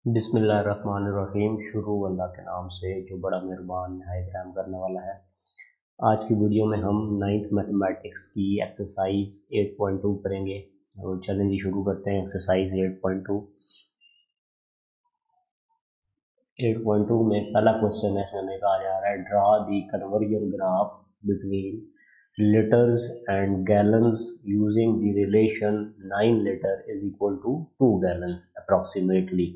बिस्मिल्लाहिर्रहमानिर्रहीम। शुरू अल्लाह के नाम से जो बड़ा मेहरबान नहायत रहम करने वाला है। आज की वीडियो में हम नाइन्थ मैथमेटिक्स की एक्सरसाइज 8.2 करेंगे। तो चलें जी, शुरू करते हैं एक्सरसाइज 8.2। 8.2 में पहला क्वेश्चन है, हमें कहा जा रहा है draw the conversion graph between liters and gallons using the relation 9 liter is equal to 2 gallons approximately,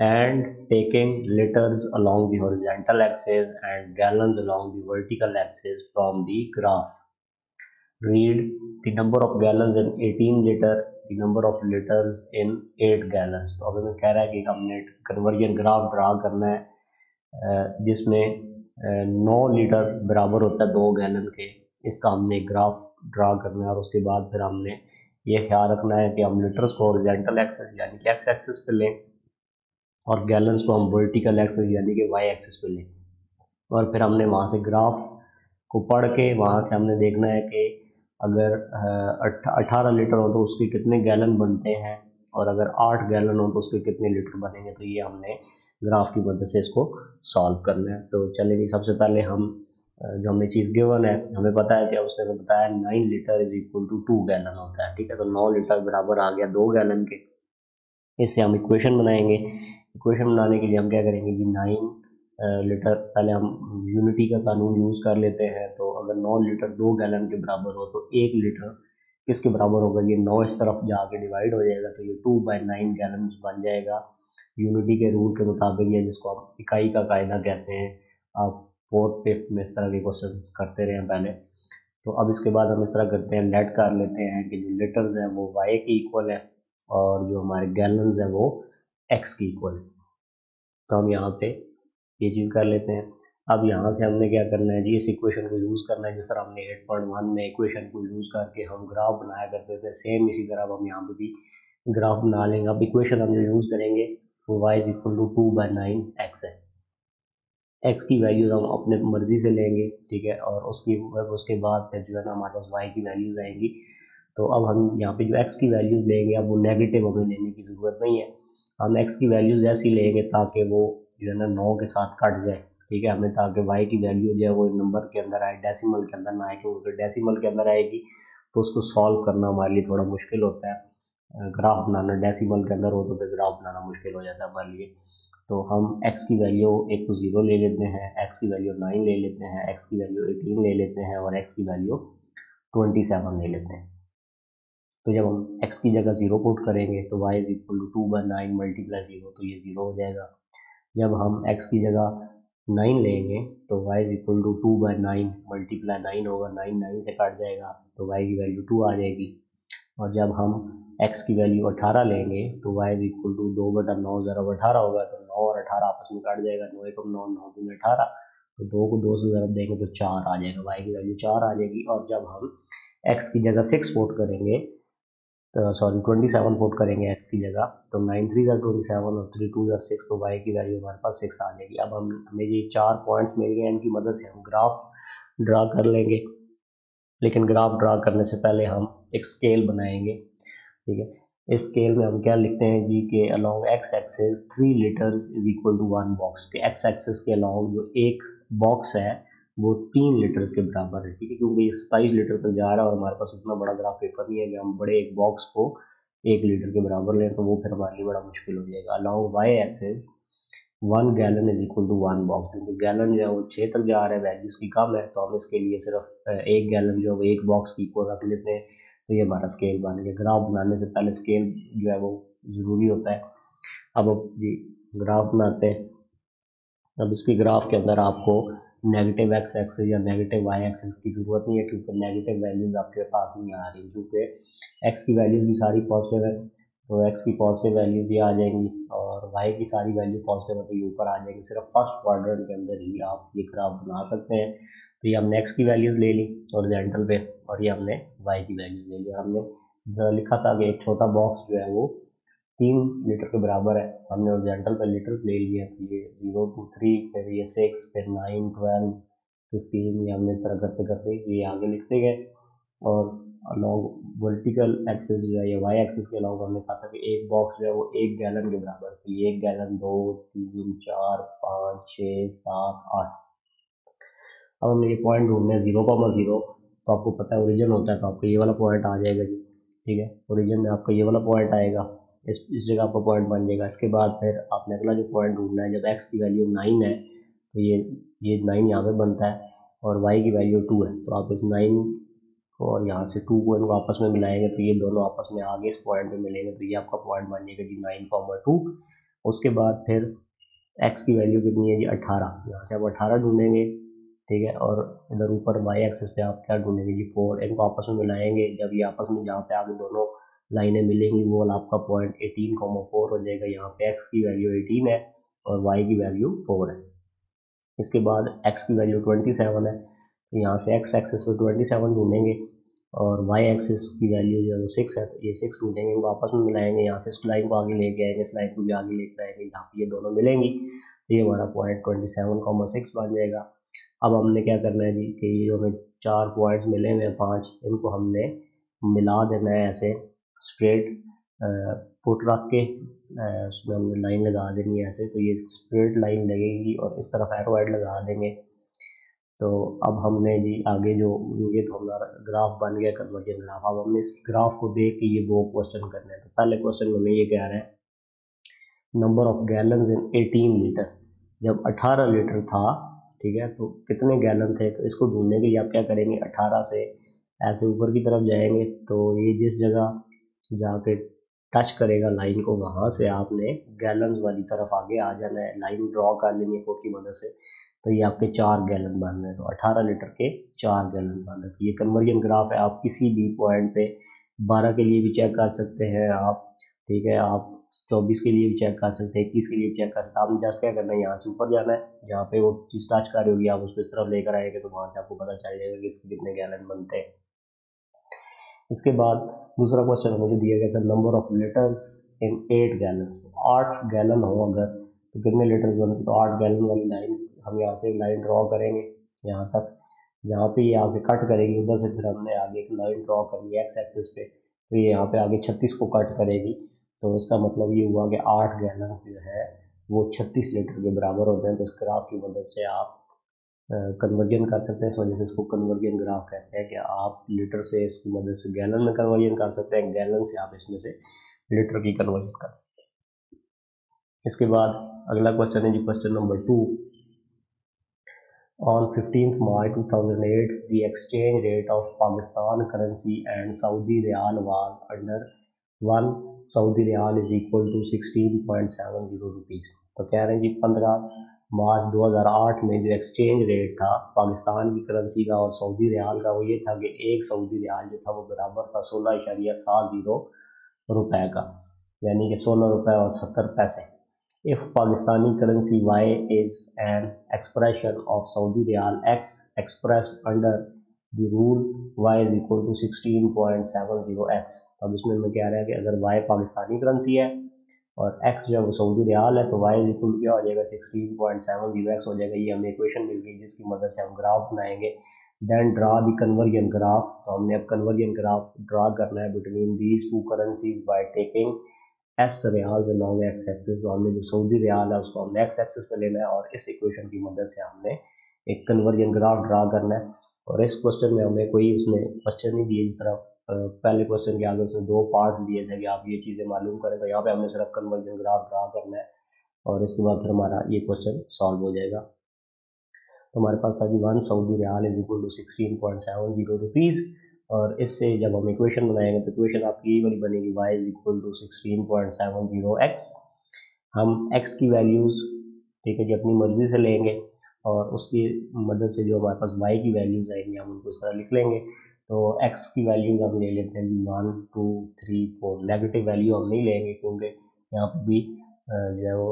and taking liters along the horizontal axis and gallons along the vertical axis from the graph. Read the number of gallons in 18 liter, the number of liters in 8 gallons। तो अब हमें कह रहा है कि हमने conversion graph draw करना है जिसमें 9 लीटर बराबर होता है 2 गैलन के। इसका हमने ग्राफ ड्रा करना है और उसके बाद फिर हमने ये ख्याल रखना है कि हम लीटर्स को हॉरिजॉन्टल एक्सिस यानी कि एक्स एक्सिस पे लें और गैलन्स को हम वर्टिकल एक्सिस यानी कि वाई एक्सिस पे लें, और फिर हमने वहाँ से ग्राफ को पढ़ के वहाँ से हमने देखना है कि अगर 18 लीटर हो तो उसके कितने गैलन बनते हैं, और अगर 8 गैलन हो तो उसके कितने लीटर बनेंगे। तो ये हमने ग्राफ की मदद से इसको सॉल्व करना है। तो चलेंगे, सबसे पहले हम जो हमें चीज़ गिवन है, हमें पता है कि उसने हमें बताया 9 litre is equal to 2 gallon होता है। ठीक है, तो 9 लीटर बराबर आ गया 2 गैलन के। इससे हम इक्वेशन बनाएंगे। इक्वेशन बनाने के लिए हम क्या करेंगे जी, 9 लीटर, पहले हम यूनिटी का कानून यूज़ कर लेते हैं। तो अगर 9 लीटर 2 गैलन के बराबर हो तो 1 लीटर किसके बराबर होगा, ये 9 इस तरफ जाके डिवाइड हो जाएगा तो ये 2/9 गैलन बन जाएगा यूनिटी के रूल के मुताबिक, या जिसको हम इकाई का कायदा कहते हैं। आप फोर्थ फिफ्थ में इस तरह के क्वेश्चन करते रहे पहले। तो अब इसके बाद हम इस तरह करते हैं, लेट कर लेते हैं कि जो लीटर्स हैं वो वाई के इक्वल है और जो हमारे गैलन्स हैं वो एक्स की इक्वल है। तो हम यहाँ पे ये चीज़ कर लेते हैं। अब यहाँ से हमने क्या करना है जी, इस इक्वेशन को यूज़ करना है जिस तरह हमने 8.1 में इक्वेशन को यूज़ करके हम ग्राफ बनाया करते थे, सेम इसी तरह हम यहाँ पे भी ग्राफ बना लेंगे। अब इक्वेशन हम जो यूज़ करेंगे वो y is equal to 2/9 x है। एक्स की वैल्यूज हम अपने मर्जी से लेंगे, ठीक है, और उसके बाद फिर जो है ना हमारे पास वाई की वैल्यूज आएंगी। तो अब हम यहाँ पे जो एक्स की वैल्यूज लेंगे, अब वो नेगेटिव हमें लेने की ज़रूरत नहीं है। हम एक्स की वैल्यूज ऐसी लेंगे ताकि वो जो है ना 9 के साथ कट जाए, ठीक है, हमें ताकि वाई की वैल्यू जो है वो नंबर के अंदर आए, डेसिमल के अंदर ना आए, क्योंकि डेसिमल के अंदर आएगी तो उसको सॉल्व करना हमारे लिए थोड़ा मुश्किल होता है। ग्राफ बनाना डेसिमल के अंदर हो तो फिर ग्राफ बनाना मुश्किल हो जाता है हमारे लिए। तो हम x की वैल्यू एक तो 0 ले लेते हैं, x की वैल्यू 9 ले लेते हैं, x की वैल्यू 18 ले लेते हैं और x की वैल्यू 27 ले लेते हैं। तो जब हम x की जगह 0 पुट करेंगे तो y is equal to 2/9 multiply 0, तो ये 0 हो जाएगा। जब हम x की जगह 9 लेंगे तो y is equal to 2/9 multiply 9 होगा, 9 9 से कट जाएगा तो y की वैल्यू 2 आ जाएगी। और जब हम x की वैल्यू 18 लेंगे तो y इज इक्वल टू 2/9 ज़रा 18 होगा, तो 9 और 18 आपस में काट जाएगा, 9 एकम 9, 9 दूनी 18, तो 2 को 2 से ज़रा देंगे तो 4 आ जाएगा, y की वैल्यू 4 आ जाएगी। और जब हम x की जगह 6 पुट करेंगे, तो सॉरी 27 पुट करेंगे x की जगह, तो 9 3 ज़ा 27 और 3 2 ज़ा 6, तो y की वैल्यू हमारे पास 6 आ जाएगी। अब हमें ये 4 पॉइंट्स मिल गए, इनकी मदद से हम ग्राफ ड्रा कर लेंगे। लेकिन ग्राफ ड्रा करने से पहले हम एक स्केल बनाएंगे, ठीक है। इस स्केल में हम क्या लिखते हैं जी कि along x axis 3 litres is equal to 1 box, के एक्स एक्सिस के अलोंग जो एक बॉक्स है वो 3 लीटर्स के बराबर है, ठीक है, क्योंकि ये 27 लीटर तक जा रहा है और हमारे पास इतना बड़ा ग्राफ पेपर नहीं है कि हम बड़े एक बॉक्स को 1 लीटर के बराबर लें, तो वो फिर हमारे लिए बड़ा मुश्किल हो जाएगा। Along y axis 1 gallon is equal to 1 box, क्योंकि गैलन जो है वो 6 तक जा रहा है, वैल्यू उसकी कम है, तो हम इसके लिए सिर्फ 1 गैलन जो है वो एक बॉक्स की इक्वल रख लेते हैं। तो ये हमारा स्केल बन गया। ग्राफ बनाने से पहले स्केल जो है वो ज़रूरी होता है। अब जी ग्राफ बनाते हैं। अब इसकी ग्राफ के अंदर आपको नेगेटिव एक्स एक्सिस या नेगेटिव वाई एक्सिस की ज़रूरत नहीं है, क्योंकि नेगेटिव वैल्यूज आपके पास नहीं आ रही, क्योंकि एक्स की वैल्यूज भी सारी पॉजिटिव है, तो एक्स की पॉजिटिव वैल्यूज ये आ जाएंगी और वाई की सारी वैल्यू पॉजिटिव है तो ये ऊपर आ जाएंगी। सिर्फ फर्स्ट क्वाड्रेंट के अंदर ही आप ये ग्राफ बना सकते हैं। तो ये हमने एक्स की वैल्यूज ले ली हॉरिजॉन्टल पे, और ये हमने वाई की वैल्यूज ले ली। हमने लिखा था कि एक छोटा बॉक्स जो है वो 3 लीटर के बराबर है, हमने हॉरिजॉन्टल पे लीटर्स ले लिए, तो ये 0 to 3, फिर ये 6, फिर 9 12 15, ये हमने इस तरह करते करते ये आगे लिखते गए। और अलॉन्ग वर्टिकल एक्सिस जो है या वाई एक्सिस के अलॉन्ग हमने कहा था कि एक बॉक्स जो है वो 1 गैलन के बराबर, तो ये 1 गैलन 2 3 4 5 6 7 8। अब हमें ये पॉइंट ढूंढना है 0,0, तो आपको पता है ओरिजिन होता है, तो आपको ये वाला पॉइंट आ जाएगा जी। ठीक है, ओरिजिन में आपका ये वाला पॉइंट आएगा, इस जगह आपका पॉइंट बन जाएगा। इसके बाद फिर आपने अगला जो पॉइंट ढूंढना है, जब एक्स की वैल्यू 9 है तो ये 9 यहाँ पे बनता है और वाई की वैल्यू 2 है, तो आप इस 9 और यहाँ से 2 को इनको आपस में मिलाएंगे तो ये दोनों आपस में आगे इस पॉइंट पे मिलेंगे, तो ये आपका पॉइंट बन जाएगा जी 9,2। उसके बाद फिर एक्स की वैल्यू कितनी है जी 18, यहाँ से आप 18 ढूंढेंगे। ठीक है, और इधर ऊपर वाई एक्सिस पे आप क्या ढूंढेंगे जी 4, इनको आपस में मिलाएंगे, जब ये आपस में जहाँ पे आगे दोनों लाइनें मिलेंगी वो वाला आपका पॉइंट 18,4 हो जाएगा। यहाँ पे एक्स की वैल्यू 18 है और वाई की वैल्यू 4 है। इसके बाद एक्स की वैल्यू 27 है, तो यहाँ से एक्स एक्सिस पे 27 ढूंढेंगे और वाई एक्सिस की वैल्यू जो है वो 6 है, तो ये 6 ढूंढेंगे, इनको आपस में मिलाएंगे, यहाँ से इस लाइन को आगे लेके आएंगे, इस लाइन को भी आगे लेकर आएंगे, जहाँ पे ये दोनों मिलेंगी तो ये हमारा पॉइंट 27,6 बन जाएगा। अब हमने क्या करना है जी कि ये जो हमें 4 पॉइंट्स मिले हुए हैं 5, इनको हमने मिला देना है ऐसे स्ट्रेट पुट रख के, उसमें हमने लाइन लगा देनी है ऐसे, तो ये स्ट्रेट लाइन लगेगी और इस तरफ एरो हेड लगा देंगे। तो अब हमने जी आगे जो ये तो हमारा ग्राफ बन गया कन्वर्जन ग्राफ। अब हमने इस ग्राफ को देख के ये 2 क्वेश्चन करने हैं। तो पहले क्वेश्चन में ये कह रहे हैं number of gallons in 18 litre, जब 18 लीटर था, ठीक है, तो कितने गैलन थे, तो इसको ढूंढने के लिए आप क्या करेंगे, 18 से ऐसे ऊपर की तरफ जाएंगे, तो ये जिस जगह जाके टच करेगा लाइन को, वहां से आपने गैलन्स वाली तरफ आगे आ जाना है, लाइन ड्रॉ कर लेनी है कोड की मदद से, तो ये आपके 4 गैलन बन रहे हैं, तो 18 लीटर के 4 गैलन बन रहे हैं। तो ये कन्वर्जन ग्राफ है, आप किसी भी पॉइंट पे 12 के लिए भी चेक कर सकते हैं आप, ठीक है, आप 24 के लिए भी चेक कर सकते हैं, 21 के लिए भी चेक कर सकते हैं। आपने जस्ट क्या करना है, यहाँ से ऊपर जाना है, जहाँ पे वो चीज टच कर रही होगी आप उसको इस तरफ लेकर आएंगे, तो वहां से आपको पता चल जाएगा कि इसके कितने गैलन बनते हैं। इसके बाद दूसरा क्वेश्चन मुझे दिया गया था number of litres in 8 gallon, 8 gallon हो अगर तो कितने लीटर्स बनते, तो 8 गैलन वाली लाइन हम यहाँ से लाइन ड्रॉ करेंगे यहाँ तक, जहाँ पे ये आगे कट करेगी उधर से फिर हमने आगे एक लाइन ड्रॉ करनी है एक्स एक्सिस पे, तो ये यहाँ पे आगे 36 को कट करेगी, तो इसका मतलब ये हुआ कि 8 गैलन जो है वो 36 लीटर के बराबर होते हैं। तो इस ग्राफ की मदद से आप कन्वर्जन कर सकते हैं, इस वजह से इसको कन्वर्जन ग्राफ कहते हैं कि आप लीटर से इसकी मदद से गैलन में कन्वर्जन कर सकते हैं, गैलन से आप इसमें से लीटर की कन्वर्जन कर सकते हैं। इसके बाद अगला क्वेश्चन है जी question number 2। On 15th March 2008, the exchange rate of Pakistan currency and Saudi Riyal was under 1 Saudi Riyal is equal to 16.70 rupees। तो कह रहे हैं जी 15 मार्च 2008 में जो एक्सचेंज रेट था पाकिस्तान की करेंसी का और सऊदी रियाल का, वो ये था कि एक सऊदी रियाल जो था वो बराबर था 16.70 रुपए का, यानी कि 16 रुपए और 70 पैसे। If Pakistani currency Y is an expression of Saudi Riyal X expressed under the rule Y is equal to 16.70x। अब इसमें मैं कह रहा है कि अगर Y पाकिस्तानी करेंसी है और X जो है वो सऊदी रियाल है, तो Y इज इक्वल क्या हो जाएगा 16.70x हो जाएगा। ये हमें इक्वेशन मिल गई जिसकी मदद से हम ग्राफ बनाएंगे। Then draw the conversion graph, तो हमने अब कन्वर्जन ग्राफ ड्रा करना है between these two currencies by taking S riyal long x axis, तो हमने जो सऊदी रियाल है उसको हमने एक्स एक्सिस पे लेना है और इस इक्वेशन की मदद से हमने एक कन्वर्जन ग्राफ ड्रा करना है। और इस क्वेश्चन में हमें कोई उसने क्वेश्चन नहीं दिए, इस तरफ पहले क्वेश्चन के आगे उसने 2 पार्ट्स दिए थे कि आप ये चीज़ें मालूम करें, तो यहाँ पे हमने सिर्फ कन्वर्जन ग्राफ ड्रा करना है और इसके बाद फिर हमारा ये क्वेश्चन सॉल्व हो जाएगा। तो हमारे पास था कि 1 Saudi riyal is equal to 16.70 rupees, और इससे जब हम इक्वेशन बनाएंगे तो इक्वेशन आपकी ये वाली बनेगी y is equal to 16.70x। हम x की वैल्यूज़, ठीक है जी, अपनी मर्जी से लेंगे और उसकी मदद से जो हमारे पास y की वैल्यूज़ आएंगी हम उनको इस तरह लिख लेंगे। तो x की वैल्यूज़ हम ले लेते हैं जी 1 2 3 4, नेगेटिव वैल्यू हम नहीं लेंगे क्योंकि यहाँ पर भी जो है वो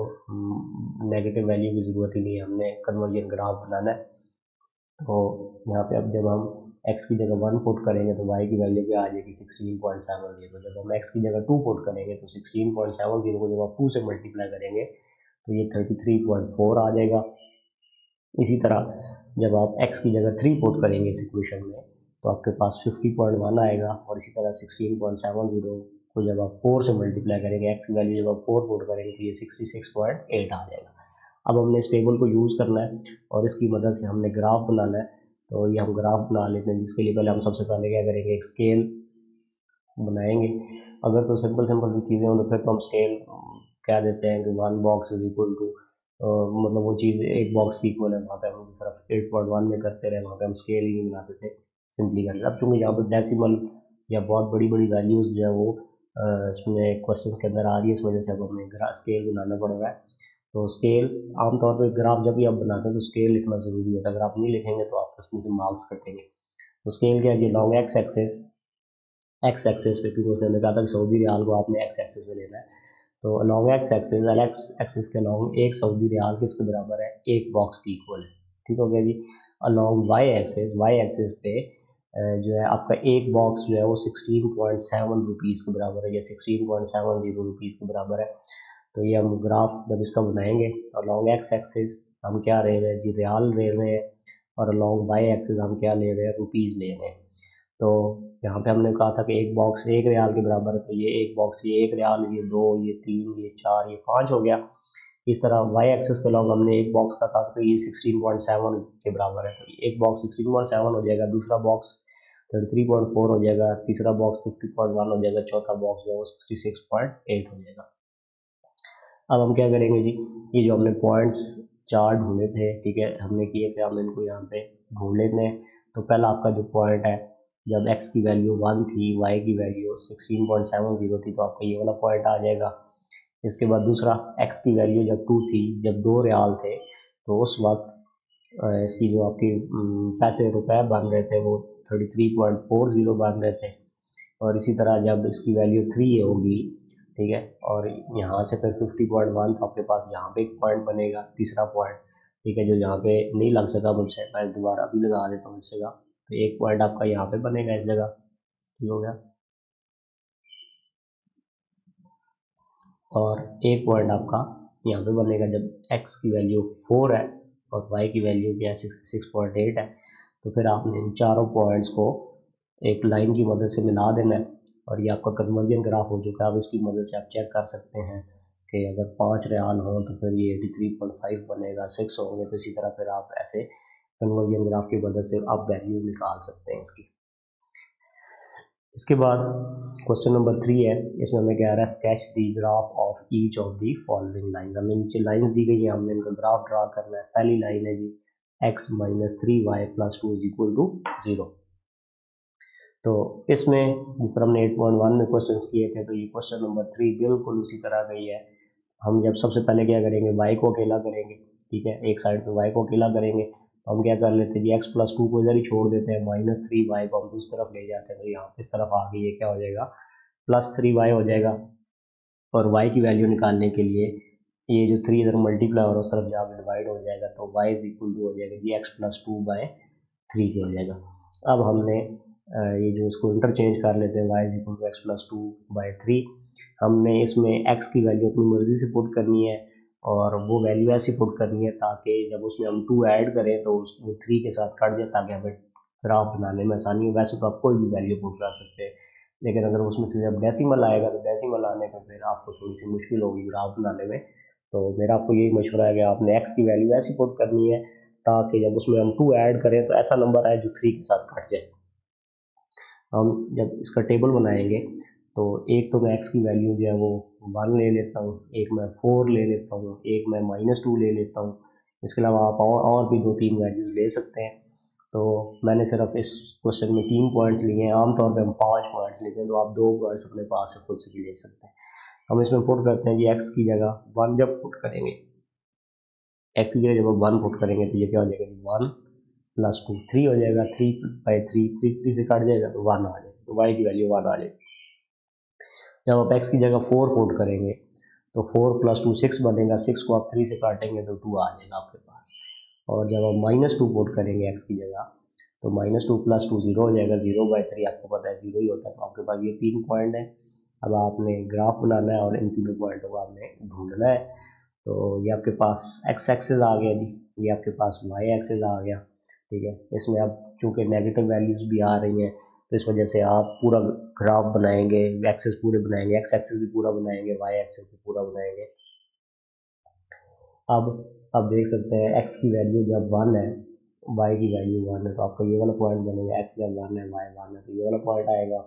नेगेटिव वैल्यू की ज़रूरत ही नहीं है, हमने कन्वर्जन ग्राफ बनाना है। तो यहाँ पे अब जब हम x की जगह 1 पुट करेंगे तो y की वैल्यू क्या आ जाएगी 16.70। तो जब हम x की जगह 2 पुट करेंगे तो 16.70 को जब आप 2 से मल्टीप्लाई करेंगे तो ये 33.4 आ जाएगा। इसी तरह जब आप x की जगह 3 पुट करेंगे इस इक्वेशन में तो आपके पास 50.1 आएगा। और इसी तरह 16.70 को जब आप 4 से मल्टीप्लाई करेंगे, एक्स की वैल्यू जब आप 4 पुट करेंगे तो ये 66.8 आ जाएगा। अब हमने इस टेबल को यूज़ करना है और इसकी मदद से हमने ग्राफ बनाना है। तो ये हम ग्राफ बना लेते हैं, जिसके लिए पहले हम सबसे पहले क्या करेंगे, एक स्केल बनाएंगे। अगर तो सिंपल सी चीज़ें हों तो फिर तो हम स्केल क्या देते हैं कि 1 बॉक्स इज इक्वल टू, मतलब वो चीज़ एक बॉक्स की इक्वल है, वहाँ पे हम सिर्फ 8.1 में करते रहे, वहाँ पे हम स्केल ही नहीं बनाते थे, सिंपली करते। अब चूँकि यहाँ पर डेसिमल या बहुत बड़ी बड़ी वैल्यूज़ जो है वो इसमें क्वेश्चन के अंदर आ रही है, इस वजह से अब हमें स्केल बनाना पड़ रहा है। तो स्केल आमतौर पर ग्राफ जब भी आप बनाते हैं तो स्केल लिखना ज़रूरी होता है, अगर आप नहीं लिखेंगे तो आप उसमें से मार्क्स कटेंगे। तो स्केल क्या है जी, लॉन्ग एक्स एक्सेस पे, क्योंकि उसने कहा था कि सऊदी रियाल को आपने एक्स एक्सेस में लेना है। तो अलॉन्ग एक्स एक्सिस के अलॉन्ग एक सऊदी रियाल किसके बराबर है, एक बॉक्स की इक्वल है। ठीक हो गया जी। अलॉन्ग वाई एक्सिस पे जो है आपका एक बॉक्स जो है वो 16.7 रुपीज़ के बराबर है, या 16.70 रुपीज़ के बराबर है। तो ये हम ग्राफ जब इसका बनाएंगे, अलॉन्ग एक्स एक्सिस हम क्या ले रहे हैं जी, रियाल ले रहे हैं, और अलॉन्ग वाई एक्सिस हम क्या ले रहे हैं, रुपीज़ ले रहे हैं। तो यहाँ पे हमने कहा था कि एक बॉक्स एक रियाल के बराबर है, तो ये एक बॉक्स, ये एक रियाल, ये 2, ये 3, ये 4, ये 5 हो गया। इस तरह वाई एक्सिस के लॉन्ग हमने एक बॉक्स का था तो ये 16.7 के बराबर है, तो एक बॉक्स 16.7 हो जाएगा, दूसरा बॉक्स 33.4 हो जाएगा, तीसरा बॉक्स 50.1 हो जाएगा, चौथा बॉक्स जो है वो 66.8 हो जाएगा। अब हम क्या करेंगे जी, ये जो हमने पॉइंट्स चार ढूंढे थे, ठीक है, हमने किए थे, हम इनको यहाँ पे ढूंढ लेते हैं। तो पहला आपका जो पॉइंट है, जब x की वैल्यू 1 थी, y की वैल्यू 16.70 थी, तो आपका ये वाला पॉइंट आ जाएगा। इसके बाद दूसरा, x की वैल्यू जब 2 थी, जब 2 रियाल थे, तो उस वक्त इसकी जो आपकी पैसे रुपए बन रहे थे वो 33.40 बन रहे थे। और इसी तरह जब इसकी वैल्यू 3 होगी, ठीक है, और यहाँ से फिर 50.1, तो आपके पास यहाँ पे एक पॉइंट बनेगा, तीसरा पॉइंट, ठीक है, जो यहाँ पे नहीं लग सका मुझसे, मैं दोबारा अभी लगा देता हूँ इस जगह। तो एक पॉइंट आपका यहाँ पे बनेगा इस जगह, ठीक हो गया, और एक पॉइंट आपका यहाँ पे बनेगा जब x की वैल्यू 4 है और y की वैल्यू क्या है 66.8 है। तो फिर आपने इन चारों पॉइंट्स को एक लाइन की मदद से मिला देना है, और ये आपका कन्वर्जन ग्राफ हो चुका है। अब इसकी मदद से आप चेक कर सकते हैं कि अगर 5 रियाल हो तो फिर ये 83.5 बनेगा, 6 होंगे तो इसी तरह फिर आप ऐसे कन्वर्जन ग्राफ की मदद से आप वैल्यूज निकाल सकते हैं इसकी। इसके बाद क्वेश्चन नंबर 3 है, इसमें हमें क्या आ रहा है, sketch the graph of each of the following line. हमें नीचे लाइंस दी गई है, हमने इनका ग्राफ ड्रा करना है। पहली लाइन है जी x minus 3y plus 2 is equal to 0। तो इसमें जिस तरह हमने 8.1 में क्वेश्चन किए थे, तो ये क्वेश्चन नंबर 3 बिल्कुल उसी तरह का ही है। हम जब सबसे पहले क्या करेंगे, y को अकेला करेंगे, ठीक है, एक साइड पे y को अकेला करेंगे, तो हम क्या कर लेते हैं जी, x प्लस 2 को इधर ही छोड़ देते हैं, माइनस 3y को हम दूसरी तरफ ले जाते हैं, तो यहाँ इस तरफ आगे ये क्या हो जाएगा, प्लस 3y हो जाएगा। और y की वैल्यू निकालने के लिए ये जो 3 इधर मल्टीप्लाई और उस तरफ जाकर डिवाइड हो जाएगा, तो y इज इक्वल टू हो जाएगा जी x प्लस 2/3 हो जाएगा। अब हमने ये जो इसको इंटरचेंज कर लेते हैं, y is equal to x plus 2/3। हमने इसमें x की वैल्यू अपनी मर्जी से पुट करनी है, और वो वैल्यू ऐसी पुट करनी है ताकि जब उसमें हम 2 ऐड करें तो वो 3 के साथ कट जाए, ताकि हमें ग्राफ बनाने में आसानी हो। वैसे तो आप कोई भी वैल्यू पुट कर सकते हैं, लेकिन अगर उसमें से जब डेसिमल आएगा तो डेसिमल आने पर फिर आपको थोड़ी सी मुश्किल होगी ग्राफ बनाने में। तो मेरा आपको यही मशवरा है कि आपने x की वैल्यू ऐसी पुट करनी है ताकि जब उसमें हम 2 ऐड करें तो ऐसा नंबर आए जो 3 के साथ कट जाए। हम जब इसका टेबल बनाएंगे तो एक तो मैं x की वैल्यू जो है वो 1 ले लेता हूँ, एक मैं 4 ले लेता हूँ, एक मैं -2 ले लेता हूँ। इसके अलावा आप और भी 2-3 वैल्यूज ले सकते हैं। तो मैंने सिर्फ इस क्वेश्चन में 3 पॉइंट्स लिए हैं, आमतौर पे हम 5 पॉइंट्स लेते हैं, तो आप 2 पॉइंट्स अपने पास से खुद से भी ले सकते हैं। हम इसमें पुट करते हैं कि x की जगह 1 जब पुट करेंगे, x की जगह जब हम 1 पुट करेंगे तो ये क्या हो जाएगा, 1 प्लस 2 3 हो जाएगा, 3/3 3 से काट जाएगा तो 1 आ जाएगा, तो y की वैल्यू 1 आ जाएगी। जब आप x की जगह 4 पुट करेंगे तो 4 प्लस 2 6 बनेगा, 6 को आप 3 से काटेंगे तो 2 आ जाएगा आपके पास। और जब आप -2 पुट करेंगे x की जगह, तो -2 प्लस 2 0 हो जाएगा, 0/3 आपको पता है 0 ही होता है। तो आपके पास ये 3 पॉइंट है। अब आपने ग्राफ बनाना है और इन तीनों पॉइंटों को आपने ढूंढना है। तो ये आपके पास x एक्सिस आ गया जी, ये आपके पास y एक्सिस आ गया, ठीक है। इसमें अब चूँकि नेगेटिव वैल्यूज़ भी आ रही हैं तो इस वजह से आप पूरा ग्राफ बनाएंगे, एक्सेस पूरे बनाएंगे, एक्स एक्सेस भी पूरा बनाएंगे, वाई एक्सेस भी पूरा बनाएंगे। अब आप देख सकते हैं एक्स की वैल्यू जब 1 है, वाई की वैल्यू 1 है, तो आपका ये वाला पॉइंट बनेगा। एक्स जब 1 है, वाई 1 है, तो ये वाला पॉइंट आएगा।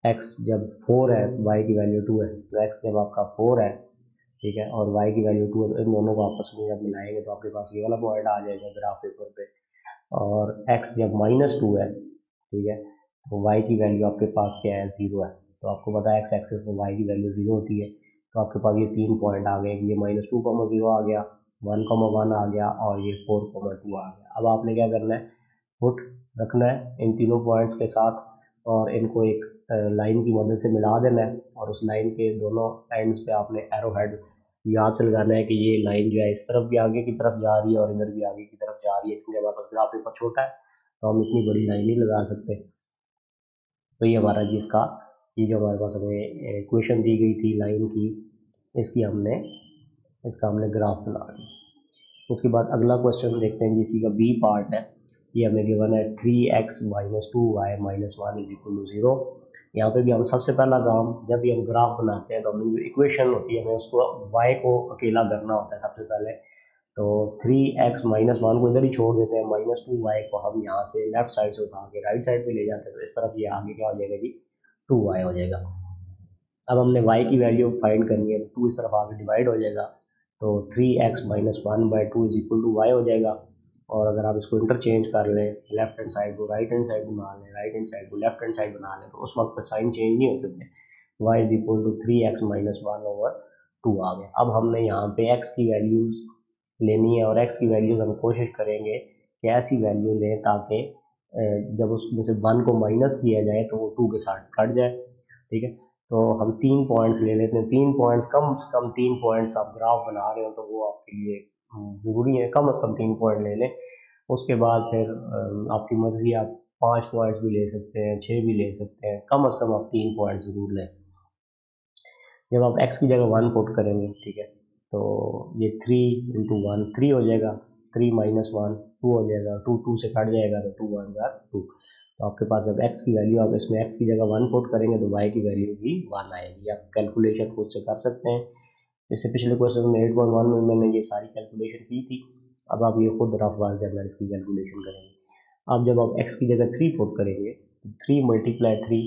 एक्स जब 4 है, वाई की वैल्यू 2 है, तो एक्स जब आपका 4 है, ठीक है, और वाई की वैल्यू 2 है, तो इन दोनों को आपस में जब मिलाएंगे तो आपके पास ये वाला पॉइंट आ जाएगा ग्राफ पेपर पे। और एक्स जब -2 है, ठीक है, तो वाई की वैल्यू आपके पास क्या है, 0 है। तो आपको पता है एक्स एक्सिस में वाई की वैल्यू 0 होती है, तो आपके पास ये 3 पॉइंट आ गए। ये -2,0 आ गया, 1,1 आ गया, और ये 4,2 आ गया। अब आपने क्या करना है, पुट रखना है इन तीनों पॉइंट्स के साथ और इनको एक लाइन की मदद से मिला देना है, और उस लाइन के दोनों एंड्स पे आपने एरो हेड याद से लगाना है कि ये लाइन जो है इस तरफ भी आगे की तरफ जा रही है और इधर भी आगे की तरफ जा रही है, क्योंकि हमारे पास ग्राफ पेपर छोटा है तो हम इतनी बड़ी लाइन नहीं लगा सकते। तो ये हमारा जी इसका, ये जो हमारे पास हमें इक्वेशन दी गई थी लाइन की, इसका हमने ग्राफ बना लिया। उसके बाद अगला क्वेश्चन देखते हैं जी, इसी का बी पार्ट है। ये हमें गिवन है 3x - 2y - 1 = 0। यहाँ पे भी हम सबसे पहला काम, जब भी हम ग्राफ बनाते हैं तो हमें जो इक्वेशन होती है हमें उसको y को अकेला करना होता है सबसे पहले। तो 3x - 1 को इधर ही छोड़ देते हैं, -2y को हम यहाँ से लेफ्ट साइड से उठा के राइट साइड पे ले जाते हैं, तो इस तरफ ये आगे क्या हो जाएगा जी, 2y हो जाएगा। अब हमने y की वैल्यू फाइंड करनी है, तो 2 इस तरफ आगे डिवाइड हो जाएगा, तो 3x - 1/2 = y हो जाएगा। और अगर आप इसको इंटरचेंज कर लें, लेफ्ट हैंड साइड को राइट हैंड साइड बना लें, राइट हैंड साइड को लेफ्ट हैंड साइड बना लें, तो उस वक्त पर साइन चेंज नहीं होते थे। y = 3x - 1/2 आ गया। अब हमने यहाँ पे x की वैल्यूज़ लेनी है, और x की वैल्यूज़ हम कोशिश करेंगे कि ऐसी वैल्यू लें ताकि जब उसमें से 1 को माइनस किया जाए तो वो 2 के साथ कट जाए, ठीक है। तो हम 3 पॉइंट्स ले लेते हैं, 3 पॉइंट्स, कम से कम 3 पॉइंट्स आप ग्राफ बना रहे हो तो वो आपके लिए ज़रूरी है, कम से कम 3 पॉइंट ले लें। उसके बाद फिर आपकी मर्ज़ी, आप 5 पॉइंट्स भी ले सकते हैं, 6 भी ले सकते हैं, कम से कम आप 3 पॉइंट ज़रूर लें। जब आप x की जगह 1 पुट करेंगे, ठीक है, तो ये 3 × 1 3 हो जाएगा, 3 - 1 2 हो जाएगा, 2 2 से कट जाएगा, तो 2 1 = 2। तो आपके पास जब x की वैल्यू, आप इसमें x की जगह 1 पुट करेंगे तो y की वैल्यू भी 1 आएगी। आप कैलकुलेशन खुद से कर सकते हैं। इससे पिछले क्वेश्चन में 8.1 में मैंने ये सारी कैलकुलेशन की थी। अब आप ये खुद रफ वर्क के अंदर इसकी कैलकुलेशन करेंगे। अब जब आप x की जगह 3 पुट करेंगे, तो 3 × 3,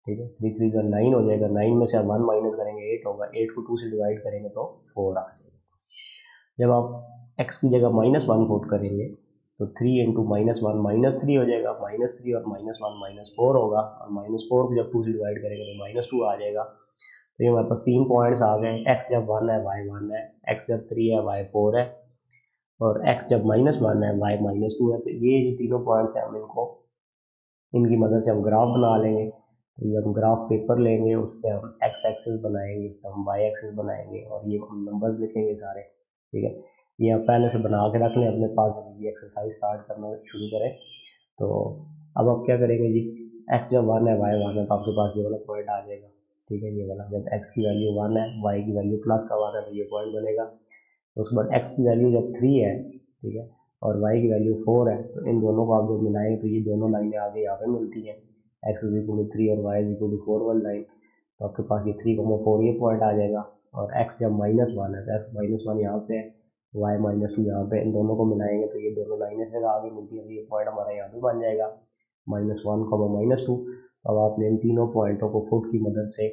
ठीक है, 3 3 = 9 हो जाएगा। 9 में से आप 1 माइनस करेंगे, 8 होगा। 8 को 2 से डिवाइड करेंगे तो 4 आ जाएगा। जब आप x की जगह -1 पुट करेंगे तो 3 × -1 -3 हो जाएगा। -3 और -1 -4 होगा, और -4 को जब 2 से डिवाइड करेंगे तो -2 आ जाएगा। तो ये हमारे पास 3 पॉइंट्स आ गए। x जब 1 है, y 1 है, x जब 3 है, y 4 है, और x जब -1 है, y -2 है। तो ये जो तीनों पॉइंट्स हैं, हम इनकी मदद से हम ग्राफ बना लेंगे। तो ये हम ग्राफ पेपर लेंगे, उस पर हम एक्स एक्सिस बनाएंगे, हम वाई एक्सिस बनाएंगे, और ये हम नंबर्स लिखेंगे सारे, ठीक है। ये आप पहले से बना के रख लें अपने पास, जब ये एक्सरसाइज स्टार्ट करना शुरू करें। तो अब आप क्या करेंगे जी, एक्स जब 1 है, वाई 1 है, तो आपके पास ये वाला पॉइंट आ जाएगा, ठीक है। ये वाला जब एक्स की वैल्यू 1 है, वाई की वैल्यू प्लस का 1 है, तो ये पॉइंट बनेगा। तो उसके बाद एक्स की वैल्यू जब 3 है, ठीक है, और y की वैल्यू 4 है, तो इन दोनों को आप जब मिलाएंगे तो ये दोनों लाइनें आगे यहाँ पे मिलती हैं, x = 3 और y = 4 वाली लाइन। तो आपके पास ये 3,4 ये पॉइंट आ जाएगा। और x जब -1 है, तो x -1 यहाँ पे है, y -2 यहाँ पे, इन दोनों को मिलाएंगे तो ये दोनों लाइनें से आगे मिलती हैं, तो ये पॉइंट हमारा यहाँ पे बन जाएगा, -1, -2। तो अब आपने इन तीनों पॉइंटों को फुट की मदद से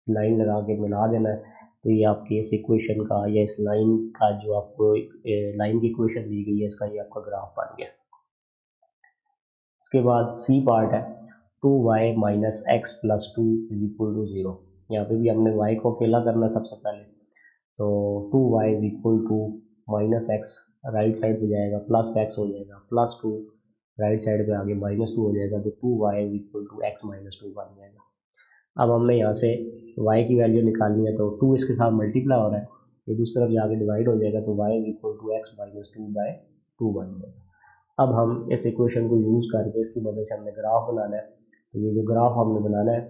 लाइन लगा के मिला देना है। तो ये आपके इस इक्वेशन का, या इस लाइन का जो आपको लाइन की इक्वेशन दी गई है, इसका ये आपका ग्राफ बन गया। इसके बाद सी पार्ट है, 2y - x + 2 = 0। यहाँ पे भी हमने y को अकेला करना सबसे पहले। तो 2y = -x, राइट साइड पे जाएगा, प्लस x हो जाएगा, +2 राइट साइड पे आगे -2 हो जाएगा, तो 2y = x - 2 बन जाएगा। अब हमने यहाँ से y की वैल्यू निकालनी है, तो 2 इसके साथ मल्टीप्लाई हो रहा है, ये दूसरी तरफ जाके डिवाइड हो जाएगा, तो y = x - 2/2 बन जाएगा। अब हम इस इक्वेशन को यूज़ करके इसकी मदद से हमने ग्राफ बनाना है। तो ये जो ग्राफ हमने बनाना है,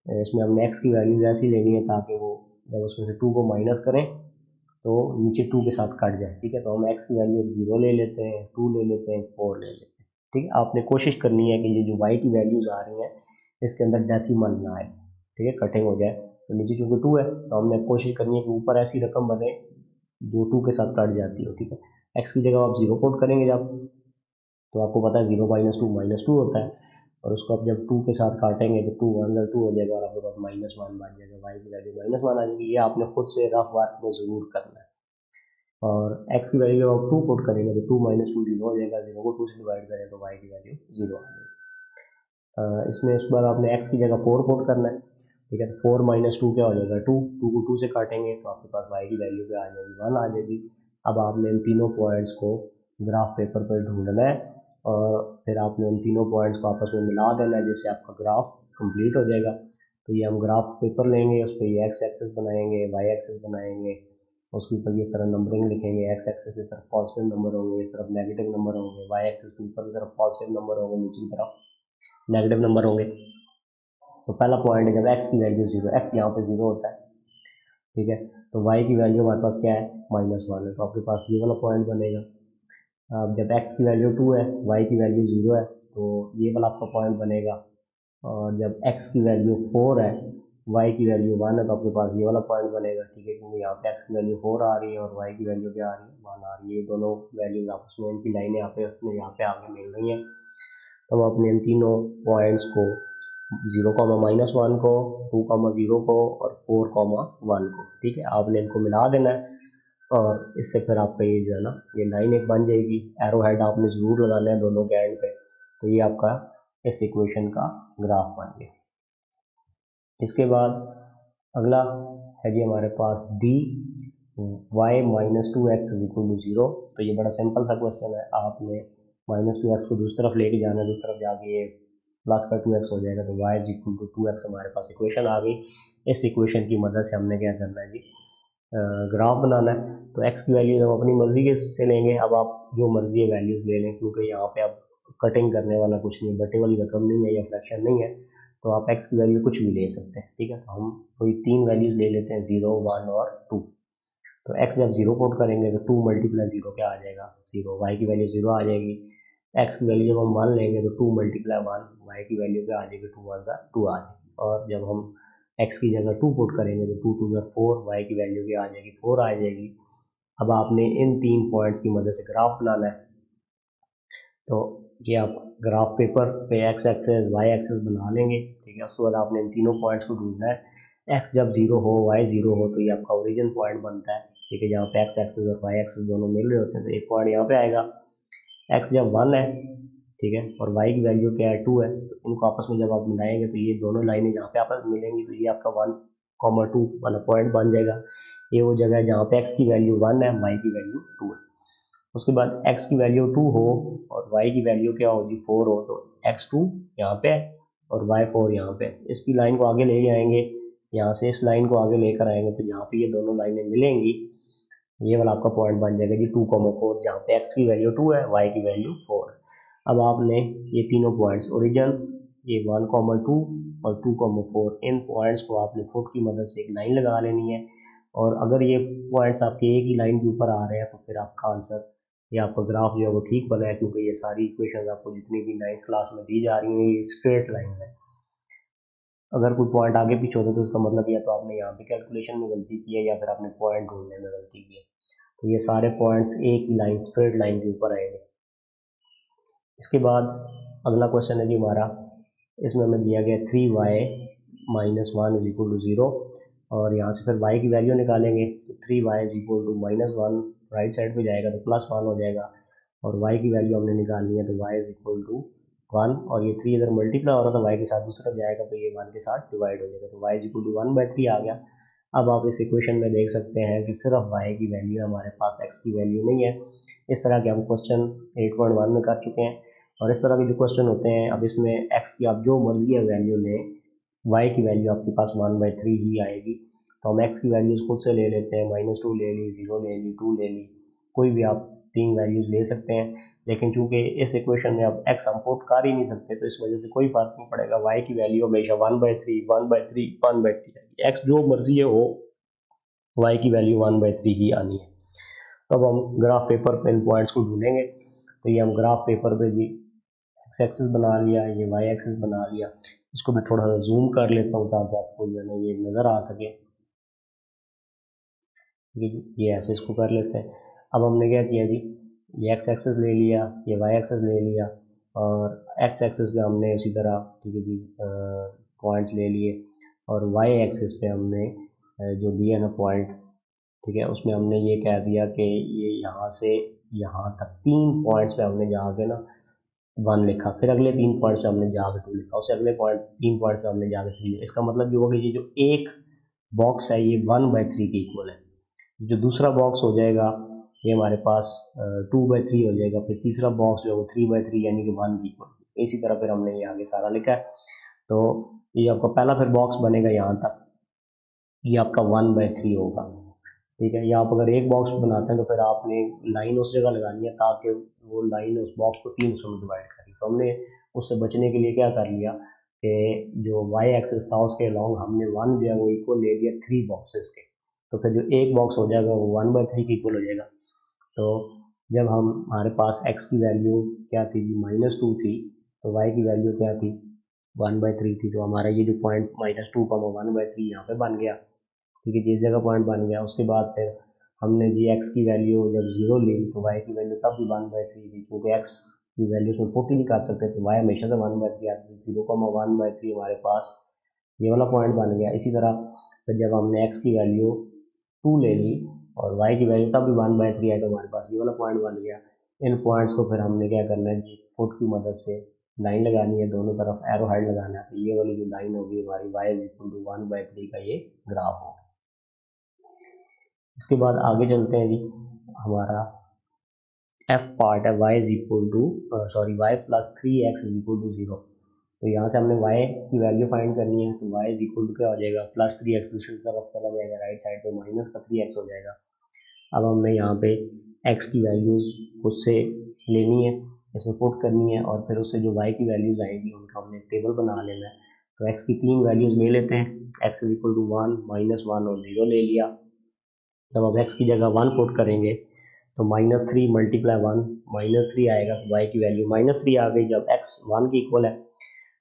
इसमें हमने x की वैल्यूज ऐसी लेनी है ताकि वो जब उसमें से 2 को माइनस करें तो नीचे 2 के साथ कट जाए, ठीक है। तो हम x की वैल्यू 0 ले लेते हैं, 2 ले लेते हैं, 4 ले लेते हैं। ठीक है, आपने कोशिश करनी है कि ये जो y की वैल्यूज आ रही हैं इसके अंदर डेसिमल ना आए, ठीक है, कटिंग हो जाए। तो नीचे चूंकि 2 है तो हमने कोशिश करनी है कि ऊपर ऐसी रकम बने जो 2 के साथ कट जाती हो, ठीक है। x की जगह आप 0 पुट करेंगे जब, तो आपको पता है 0 माइनस टू होता है, और उसको आप जब 2 के साथ काटेंगे तो 2 1 2 हो जाएगा और आपके पास -1 बन जाएगा, y की वैल्यू -1 आ जाएगी। ये आपने खुद से रफ वर्क में ज़रूर करना है। और x की वैल्यू जब आप 2 पुट करेंगे तो 2 - 2 0 हो जाएगा, 0 को 2 से डिवाइड करें तो y की वैल्यू 0 आ जाएगी। इसमें उसके बाद आपने x की जगह 4 पुट करना है, ठीक है। तो 4 - 2 क्या हो जाएगा 2, 2 को 2 से काटेंगे तो आपके पास y की वैल्यू क्या आ जाएगी 1 आ जाएगी। अब आपने इन तीनों पॉइंट्स को ग्राफ पेपर पर ढूंढना है और फिर आपने उन तीनों पॉइंट्स को आपस में मिला देना है, जिससे आपका ग्राफ कंप्लीट हो जाएगा। तो ये हम ग्राफ पेपर लेंगे, उस पर ये x एक्सेस बनाएंगे, y एक्सेस बनाएंगे, उसके ऊपर ये इस तरह नंबरिंग लिखेंगे, x एक्सेस की तरफ पॉजिटिव नंबर होंगे, इस तरफ नेगेटिव नंबर होंगे, y एक्सेस के ऊपर की तरफ पॉजिटिव नंबर होंगे, नीचे की तरफ नेगेटिव नंबर होंगे। तो पहला पॉइंट है जब x की वैल्यू 0, x यहाँ पे 0 होता है, ठीक है। तो y की वैल्यू हमारे पास क्या है -1 है, तो आपके पास ये वाला पॉइंट बनेगा। अब जब x की वैल्यू 2 है, y की वैल्यू 0 है, तो ये वाला आपका पॉइंट बनेगा। और जब x की वैल्यू 4 है, y की वैल्यू 1 है, तो आपके पास ये वाला पॉइंट बनेगा, ठीक है, क्योंकि यहाँ पे x की वैल्यू 4 आ रही है और y की वैल्यू क्या आ रही है 1 आ रही है। ये दोनों वैल्यूज आपस में इनकी लाइनें यहाँ पे मिल रही हैं। तो हम अपने इन तीनों पॉइंट्स को 0, -1 को, 2, 0 को और 4, 1 को, ठीक है, आपने इनको मिला देना है। और इससे फिर आपका ये जो है ना ये लाइन एक बन जाएगी। एरो हेड आपने ज़रूर लगाना है दोनों के एंड पे। तो ये आपका इस इक्वेशन का ग्राफ बन गया। इसके बाद अगला है जी हमारे पास डी y - 2x = 0। तो ये बड़ा सिंपल सा क्वेश्चन है। आपने -2x को दूसरी तरफ लेके जाना है, दूसरी तरफ जाके ये प्लस का 2x हो जाएगा, तो y = 2x हमारे पास इक्वेशन आ गई। इस इक्वेशन की मदद से हमने क्या करना है जी, ग्राफ बनाना है। तो x की वैल्यू हम अपनी मर्जी के से लेंगे। अब आप जो मर्जी है वैल्यूज ले लें, क्योंकि यहाँ पे आप कटिंग करने वाला कुछ नहीं है, बटे वाली रकम नहीं है या फ्रैक्शन नहीं है, तो आप x की वैल्यू कुछ भी ले सकते हैं, ठीक है। तो हम कोई 3 वैल्यूज ले लेते हैं, 0, 1 और 2। तो x जब 0 पुट करेंगे तो 2 × 0 क्या आ जाएगा 0, y की वैल्यू 0 आ जाएगी। x की वैल्यू जब हम 1 लेंगे तो 2 × 1, y की वैल्यू क्या आ जाएगी 2 1 2 आ जाएगी। और जब हम x की जगह 2 पुट करेंगे तो 2 2 4, y की वैल्यू क्या आ जाएगी 4 आ जाएगी। अब आपने इन 3 पॉइंट्स की मदद से ग्राफ बनाना है। तो ये आप ग्राफ पेपर पे x एक्सेस y एक्सेस बना लेंगे, ठीक है। उसके बाद आपने इन तीनों पॉइंट्स को ढूंढना है। x जब 0 हो, y 0 हो, तो ये आपका ओरिजिन पॉइंट बनता है, ठीक है, जहाँ पे x एक्सेस और y एक्सेस दोनों मिल रहे होते हैं। तो एक पॉइंट यहाँ पे आएगा। x जब 1 है, ठीक है, और y की वैल्यू क्या है 2 है, तो इनको आपस में जब आप मिलाएंगे तो ये दोनों लाइनें जहाँ पे आपस में मिलेंगी तो ये आपका 1, 2 वाला पॉइंट बन जाएगा। ये वो जगह है जहाँ पे x की वैल्यू 1 है, y की वैल्यू 2 है। उसके बाद x की वैल्यू 2 हो और y की वैल्यू क्या होगी 4 हो, तो x2 यहाँ पे है और y4 यहाँ पे। इसकी लाइन को आगे ले जाएंगे, यहाँ से इस लाइन को आगे लेकर आएंगे तो यहाँ पे ये दोनों लाइनें मिलेंगी। ये वाला आपका पॉइंट बन जाएगा जी 2,4, जहाँ पे x की वैल्यू 2 है, y की वैल्यू 4 है। अब आपने ये तीनों पॉइंट्स ओरिजिन, ये 1,2 और 2,4, इन पॉइंट्स को आपने फुट की मदद से एक लाइन लगा लेनी है। और अगर ये पॉइंट्स आपके एक ही लाइन के ऊपर आ रहे हैं तो फिर आपका आंसर या आपका ग्राफ जो है वो ठीक बना है, क्योंकि ये सारी इक्वेशन आपको जितनी भी 9th क्लास में दी जा रही हैं ये स्ट्रेट लाइन है। अगर कोई पॉइंट आगे पीछे होता है तो उसका मतलब या तो आपने यहाँ पे कैलकुलेशन में गलती की है या फिर आपने पॉइंट ढूंढने में गलती की है। तो ये सारे पॉइंट्स एक ही लाइन स्ट्रेट लाइन के ऊपर आएंगे। इसके बाद अगला क्वेश्चन है जी हमारा, इसमें हमें दिया गया 3y - 1 = 0 और यहाँ से फिर y की वैल्यू निकालेंगे। तो 3y = -1 राइट साइड पे जाएगा तो +1 हो जाएगा और y की वैल्यू हमने निकालनी है, तो y = 1 और ये 3 इधर मल्टीप्लाई हो रहा था y के साथ, दूसरी तरफ जाएगा तो ये 1 के साथ डिवाइड हो जाएगा, तो y = 1/3 आ गया। अब आप इस इक्वेशन में देख सकते हैं कि सिर्फ y की वैल्यू है, हमारे पास x की वैल्यू नहीं है। इस तरह के हम क्वेश्चन 8.1 में कर चुके हैं और इस तरह के जो क्वेश्चन होते हैं, अब इसमें x की आप जो मर्जी है वैल्यू लें, y की वैल्यू आपके पास 1/3 ही आएगी। तो हम x की वैल्यूज खुद से ले लेते हैं, -2 ले ली, 0 ले ली, 2 ले ली, कोई भी आप 3 वैल्यूज ले सकते हैं। लेकिन चूंकि इस इक्वेशन में आप x हम पुट कर ही नहीं सकते तो इस वजह से कोई फर्क नहीं पड़ेगा, y की वैल्यू हमेशा 1/3 1/3 1/3 आएगी। x जो मर्जी हो, y की वैल्यू 1/3 ही आनी है। तो अब हम ग्राफ पेपर पे इन पॉइंट्स को ढूंढेंगे। तो ये हम ग्राफ पेपर पे जी एक्स एक्सिस बना लिया, ये वाई एक्सिस बना लिया। इसको मैं थोड़ा सा जूम कर लेता हूँ ताकि आपको जो है ना ये नज़र आ सके। ये ऐसे इसको कर लेते हैं। अब हमने क्या किया जी, ये एक्स एक्सिस ले लिया, ये वाई एक्सिस ले लिया, और एक्स एक्सिस पे हमने उसी तरह ठीक है जी पॉइंट्स ले लिए, और वाई एक्सिस पे हमने जो दिया ना पॉइंट, ठीक है, उसमें हमने ये कह दिया कि ये यहाँ से यहाँ तक 3 पॉइंट्स पे हमने जाके ना 1 लिखा, फिर अगले 3 पॉइंट्स पे हमने जाके 2 लिखा, उससे अगले 3 पॉइंट्स पे हमने जाके 3 लिखा। इसका मतलब ये होगा कि ये जो एक बॉक्स है ये 1/3 के इक्वल है। जो दूसरा बॉक्स हो जाएगा ये हमारे पास 2/3 हो जाएगा, फिर तीसरा बॉक्स जो है वो 3/3 यानी कि 1 की इक्वल। इसी तरह फिर हमने ये आगे सारा लिखा है। तो ये आपका पहला फिर बॉक्स बनेगा यहाँ तक, ये आपका 1/3 होगा, ठीक है। या आप अगर एक बॉक्स बनाते हैं तो फिर आपने लाइन उस जगह लगानी है ताकि वो लाइन उस बॉक्स को 3 हिस्सों में डिवाइड करेगी। तो हमने उससे बचने के लिए क्या कर लिया कि जो वाई एक्सिस था उसके अलॉन्ग हमने 1 जो है वो इक्वल ले लिया 3 बॉक्सेस के। तो फिर जो एक बॉक्स हो जाएगा वो 1/3 के इक्वल हो जाएगा। तो जब हमारे पास x की वैल्यू क्या थी जी, -2 थी, तो y की वैल्यू क्या थी, 1/3 थी। तो हमारा ये जो पॉइंट -2, 1/3 यहाँ पे बन गया, ठीक है, जिस जगह पॉइंट बन गया। उसके बाद फिर हमने जी x की वैल्यू जब 0 ली तो y की वैल्यू तब भी 1/3 थी, क्योंकि x की वैल्यू उसमें 40 नहीं कर सकते, तो y हमेशा से 1/3 आती है। 0,1/3 हमारे पास ये वाला पॉइंट बन गया। इसी तरह फिर जब हमने x की वैल्यू 2 ले ली और y की वैल्यू तब भी 1/3 आई, तो हमारे पास ये वाला पॉइंट बन गया। इन पॉइंट्स को फिर हमने क्या करना है जी, फुट की मदद से लाइन लगानी है, दोनों तरफ एरो हेड लगाना है। तो ये वाली जो लाइन होगी हमारी y = 1/3 का ये ग्राफ होगा। इसके बाद आगे चलते हैं जी, हमारा f पार्ट है y + 3x = 0। तो यहाँ से हमने y की वैल्यू फाइंड करनी है, तो y क्या हो जाएगा, +3x, दूसरी तरफ चला जाएगा, राइट साइड पे -3x हो जाएगा। अब हमने यहाँ पे x की वैल्यूज उससे लेनी है, इसमें पुट करनी है, और फिर उससे जो y की वैल्यूज आएंगी उनका हमने टेबल बना लेना है। तो x की 3 वैल्यूज ले लेते हैं, x = 1, -1 और 0 ले लिया। जब अब x की जगह 1 पुट करेंगे तो -3 × 1 -3 आएगा, तो y की वैल्यू -3 आ गई। जब x 1 के इक्वल है,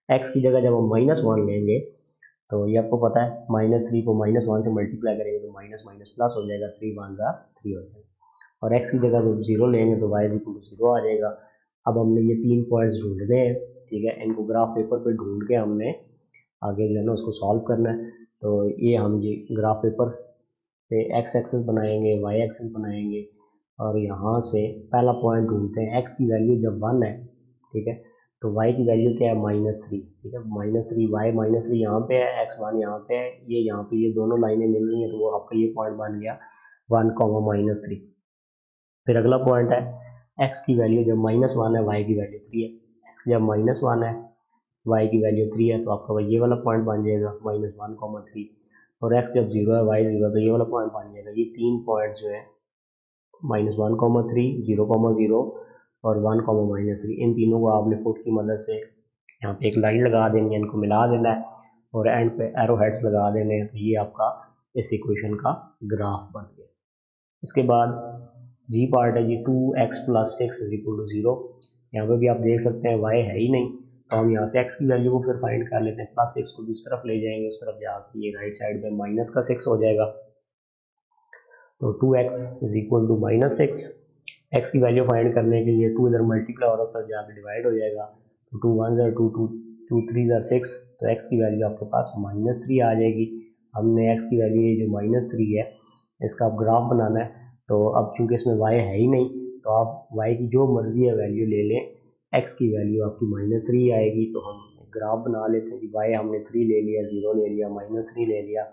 x की जगह जब हम -1 लेंगे तो ये आपको पता है -3 को -1 से मल्टीप्लाई करेंगे तो माइनस माइनस प्लस हो जाएगा, 3 × 1 = 3 हो जाएगा। और x की जगह जब 0 लेंगे तो y = 0 आ जाएगा। अब हमने ये 3 पॉइंट्स ढूंढने हैं, ठीक है, इनको ग्राफ पेपर पे ढूंढ के हमने आगे जो है ना उसको सॉल्व करना है। तो ये हम जी ग्राफ पेपर पे x एक्सिस बनाएंगे, y एक्सिस बनाएंगे, और यहाँ से पहला पॉइंट ढूंढते हैं। x की वैल्यू जब 1 है, ठीक है, तो y की वैल्यू क्या है, -3, ठीक है, -3, y -3 यहाँ पे है, x 1 यहाँ पे है, ये यहाँ पे ये दोनों लाइनें मिल रही हैं, तो वो आपका ये पॉइंट बन गया 1, -3। फिर अगला पॉइंट है x की वैल्यू जब -1 है, y की वैल्यू 3 है, x जब -1 है, y की वैल्यू 3 है, तो आपका ये वाला पॉइंट बन जाएगा -1, 3, और x जब 0 है, y 0 है, तो ये वाला पॉइंट बन जाएगा। ये 3 पॉइंट्स जो है -1, 3, 0, 0 और 1, -3, इन तीनों को आपने फुट की मदद से यहाँ पे एक लाइन लगा देनी है, इनको मिला देना है, और एंड पे एरो हेड्स लगा देने हैं। तो ये आपका इस इक्वेशन का ग्राफ बन गया। इसके बाद जी पार्ट है जी, 2x + 6 = 0। यहाँ पे भी आप देख सकते हैं y है ही नहीं, तो हम यहाँ से x की वैल्यू को फिर फाइंड कर लेते हैं। +6 को दूसरी तरफ ले जाएंगे, उस तरफ जाके ये राइट साइड पे -6 हो जाएगा। तो 2x = -6, x की वैल्यू फाइंड करने के लिए 2 इधर मल्टीप्लाई और उस तरफ जाके डिवाइड हो जाएगा। तो 2 1 = 2, 2 3 = 6, तो x की वैल्यू आपके पास -3 आ जाएगी। हमने x की वैल्यू ये जो -3 है इसका आप ग्राफ बनाना है। तो अब चूंकि इसमें y है ही नहीं, तो आप y की जो मर्जी है वैल्यू ले लें, x की वैल्यू आपकी -3 आएगी। तो हम ग्राफ बना लेते हैं कि y हमने 3 ले लिया, 0 ले लिया, -3 ले लिया,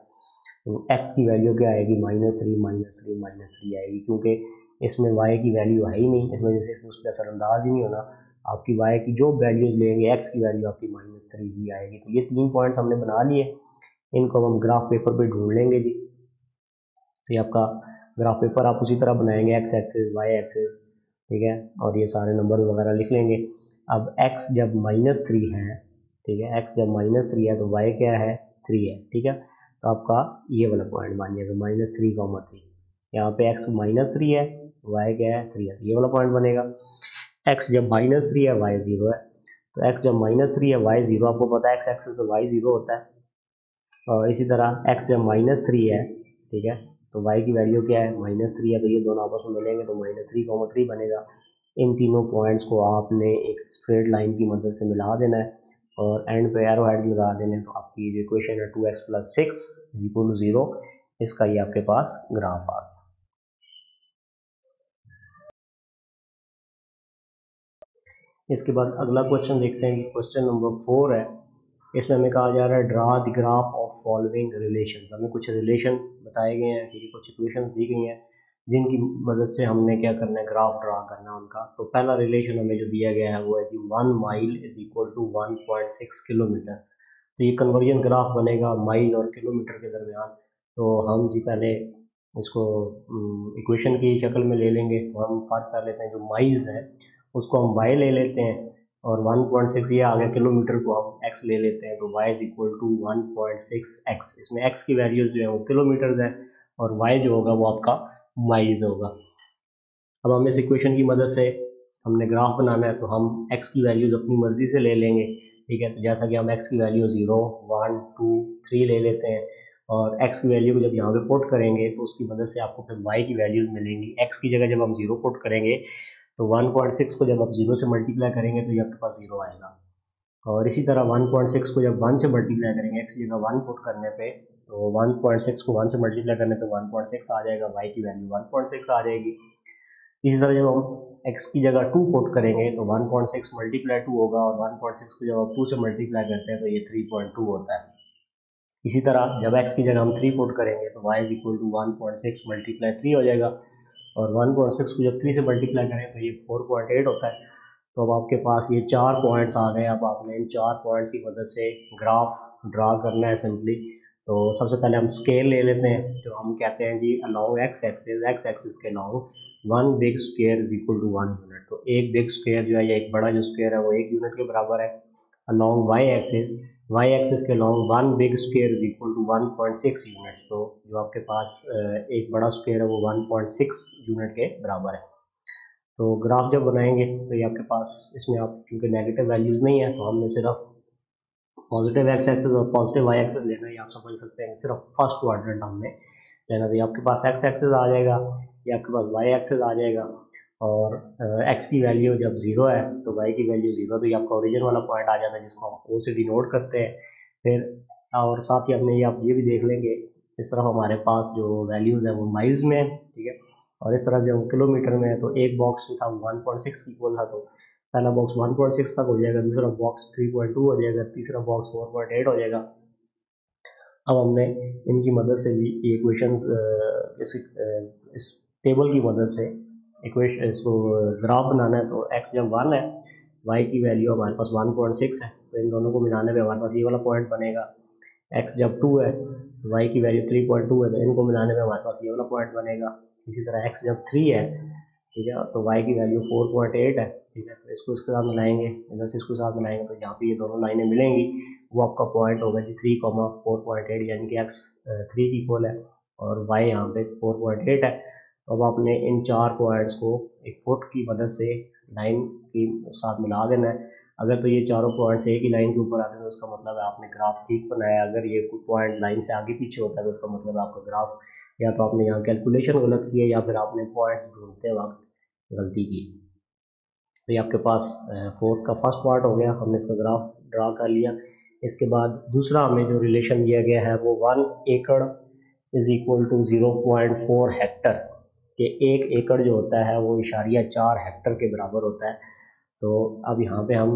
तो x की वैल्यू क्या आएगी, -3, -3, -3 आएगी, क्योंकि इसमें y की वैल्यू है ही नहीं, इस वजह से इसमें उस पर असरअंदाज ही नहीं होना। आपकी y की जो वैल्यूज लेंगे x की वैल्यू आपकी -3 ही आएगी। तो ये 3 पॉइंट्स हमने बना लिए, इनको हम ग्राफ पेपर पे ढूंढ लेंगे जी। ये आपका ग्राफ पेपर आप उसी तरह बनाएंगे, x एक्सिस, y एक्सिस, ठीक है, और ये सारे नंबर वगैरह लिख लेंगे। अब x जब -3 है, ठीक है, x जब -3 है तो y क्या है, 3 है, ठीक है। तो आपका ये वाला पॉइंट बन जाएगा -3, 3। यहाँ पे x -3 है, y क्या है, 3 है, ये वाला पॉइंट बनेगा। x जब -3 है, y 0 है, तो x जब -3 है, y 0, आपको पता है x एक्सिस पे y 0 होता है। और इसी तरह x जब -3 है, ठीक है, तो y की वैल्यू क्या है, -3 है, तो ये दोनों आपस में मिलेंगे तो -3, 3 बनेगा। इन तीनों पॉइंट्स को आपने एक स्ट्रेट लाइन की मदद से मिला देना है और एंड पे एरो हेड लगा देने, तो आपकी जो इक्वेशन है 2x + 6 = 0, इसका ये आपके पास ग्राफ आ गया। इसके बाद अगला क्वेश्चन देखते हैं कि क्वेश्चन नंबर 4 है। इसमें हमें कहा जा रहा है draw the graph of following relation. हमें कुछ रिलेशन बताए गए हैं, ठीक है, कुछ इक्वेशन दी गई हैं जिनकी मदद से हमने क्या करना है, ग्राफ ड्रा करना है उनका। तो पहला रिलेशन हमें जो दिया गया है वो है कि 1 माइल = 1.6 किलोमीटर। तो ये कन्वर्जन ग्राफ बनेगा माइल और किलोमीटर के दरमियान। तो हम जी पहले इसको इक्वेशन की शक्ल में ले लेंगे। तो हम फर्स्ट कर लेते हैं जो माइल्स है उसको हम y ले लेते हैं और 1.6 ये आ गया, किलोमीटर को हम x ले लेते हैं, तो y = 1.6x। इसमें x की वैल्यूज जो है वो किलोमीटर है और y जो होगा वो आपका माइल्स होगा। अब हम इस इक्वेशन की मदद से हमने ग्राफ बनाना है, तो हम x की वैल्यूज अपनी मर्जी से ले लेंगे, ठीक है। तो जैसा कि हम x की वैल्यू 0, 1, 2, 3 ले लेते हैं और x की वैल्यू को जब यहाँ पे पुट करेंगे तो उसकी मदद से आपको फिर y की वैल्यूज मिलेंगी। x की जगह जब हम 0 पुट करेंगे तो 1.6 को जब आप 0 से मल्टीप्लाई करेंगे तो ये आपके पास 0 आएगा। और इसी तरह 1.6 को जब 1 से मल्टीप्लाई करेंगे, x की जगह 1 पुट करने पे, तो 1.6 को 1 से मल्टीप्लाई करने पे 1.6 आ जाएगा, y की वैल्यू 1.6 आ जाएगी। इसी तरह जब हम x की जगह 2 पुट करेंगे तो 1.6 × 2 होगा और 1.6 को जब आप 2 से मल्टीप्लाई करते हैं तो ये 3.2 होता है। इसी तरह जब x की जगह हम 3 पुट करेंगे तो y = 1.6 × 3 हो जाएगा और 1.6 को जब 3 से मल्टीप्लाई करें तो ये 4.8 होता है। तो अब आपके पास ये 4 पॉइंट्स आ गए। अब आपने इन 4 पॉइंट्स की मदद से ग्राफ ड्रा करना है सिंपली। तो सबसे पहले हम स्केल ले लेते हैं। तो हम कहते हैं जी अलॉन्ग x एक्सिस के अलॉन्ग 1 बिग स्क्वायर = 1 यूनिट। तो एक बिग स्क्वायर जो है या एक बड़ा जो स्क्वायर है वो 1 यूनिट के बराबर है। अलॉन्ग y एक्सिस के अलॉन्ग 1 बिग स्क्वायर = 1.6 यूनिट्स। तो जो आपके पास एक बड़ा स्क्वायर है वो 1.6 यूनिट के बराबर है। तो ग्राफ जब बनाएंगे तो ये आपके पास, इसमें आप चूंकि नेगेटिव वैल्यूज नहीं है तो हमने सिर्फ पॉजिटिव x एक्सिस और पॉजिटिव y एक्सिस लेना है। ये आप समझ सकते हैं सिर्फ फर्स्ट क्वाड्रेंट हमने लेना। तो ये आपके पास x एक्सिस आ जाएगा, ये आपके पास y एक्सिस आ जाएगा और x की वैल्यू जब 0 है तो y की वैल्यू 0, तो ये आपका ओरिजिन वाला पॉइंट आ जाता है जिसको हम O से डिनोट करते हैं। फिर और साथ ही हमने ये आप ये भी देख लेंगे, इस तरफ हमारे पास जो वैल्यूज़ है वो माइल्स में है, ठीक है। और इस तरफ जब किलोमीटर में है तो एक बॉक्स जो था 1.6 की इक्वल था, तो पहला बॉक्स 1.6 तक हो जाएगा, दूसरा बॉक्स 3.2 हो जाएगा, तीसरा बॉक्स 4.8 हो जाएगा। अब हमने इनकी मदद से भी ये इक्वेशंस इस टेबल की मदद से इक्वेशन इसको ग्राफ बनाना है। तो x जब 1 है, y की वैल्यू हमारे पास 1.6 है, तो इन दोनों को मिलाने पे हमारे पास ये वाला पॉइंट बनेगा। x जब 2 है, y की वैल्यू 3.2 है, तो इनको मिलाने पे हमारे पास ये वाला पॉइंट बनेगा। इसी तरह x जब 3 है, ठीक है, तो y की वैल्यू 4.8 है, ठीक है। तो इसको इसके साथ मिलाएंगे, इधर से इसको साथ मिलाएंगे तो यहाँ पे ये दोनों लाइनें मिलेंगी, वो आपका पॉइंट होगा जी 3,4.8, यानी कि x 3 की इक्वल है और y यहाँ पे 4.8 है। तो अब आपने इन 4 पॉइंट्स को एक फुट की मदद से लाइन के साथ मिला देना है। अगर तो ये चारों पॉइंट्स एक ही लाइन के ऊपर आते हैं तो उसका मतलब है आपने ग्राफ ठीक बनाया। अगर ये कोई पॉइंट लाइन से आगे पीछे होता है तो उसका मतलब आपका ग्राफ या तो आपने यहाँ कैलकुलेशन गलत की है या फिर आपने पॉइंट्स ढूंढते वक्त गलती की। तो ये आपके पास फोर्थ का फर्स्ट पार्ट हो गया, हमने इसका ग्राफ ड्रा कर लिया। इसके बाद दूसरा हमें जो रिलेशन दिया गया है वो 1 एकड़ = 0.4 हेक्टर, कि 1 एकड़ जो होता है वो 0.4 हेक्टर के बराबर होता है। तो अब यहाँ पे हम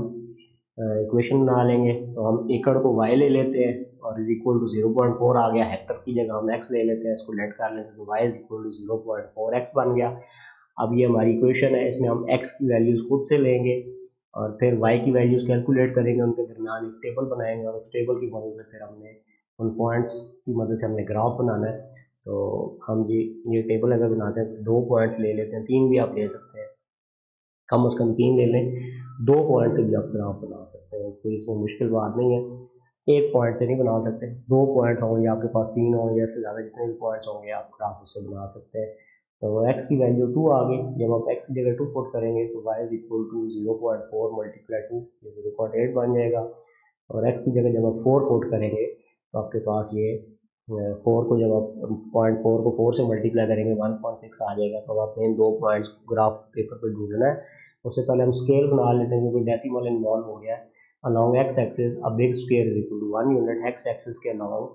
इक्वेशन बना लेंगे। तो हम एकड़ को y ले लेते हैं और = 0.4 आ गया, हेक्टर की जगह हम x ले लेते हैं, इसको लेट कर लेते हैं, तो y = 0.4x बन गया। अब ये हमारी इक्वेशन है, इसमें हम x की वैल्यूज़ खुद से लेंगे और फिर y की वैल्यूज़ कैलकुलेट करेंगे, उनके दरमियान एक टेबल बनाएंगे और उस टेबल की मदद से फिर हमने उन पॉइंट्स की मदद से हमने ग्राफ बनाना है। तो हम जी ये टेबल अगर बनाते हैं तो 2 पॉइंट्स ले लेते हैं, 3 भी आप ले सकते हैं, कम से कम 3 ले लें। 2 पॉइंट से भी आप ग्राफ बना सकते हैं, कोई इसमें मुश्किल बात नहीं है। एक पॉइंट से नहीं बना सकते, 2 पॉइंट होंगे आपके पास, 3 होंगे, इससे ज़्यादा जितने भी पॉइंट्स होंगे आप ग्राफ उससे बना सकते हैं। तो x की वैल्यू 2 आ गई। जब आप x की जगह 2 पुट करेंगे तो y is equal to 0.4 multiply 2, ये 0.8 बन जाएगा। और x की जगह जब आप 4 पुट करेंगे तो आपके पास ये 4 को जब आप 0.4 को 4 से मल्टीप्लाई करेंगे 1.6 आ जाएगा। तो अब आपने इन 2 पॉइंट्स ग्राफ पेपर पे ढूंढना है। उससे पहले हम स्केल बना लेते हैं क्योंकि डेसिमल इन्वॉल्व हो गया है। Along x axis a big square is equal to 1 unit. x axis के अलॉन्ग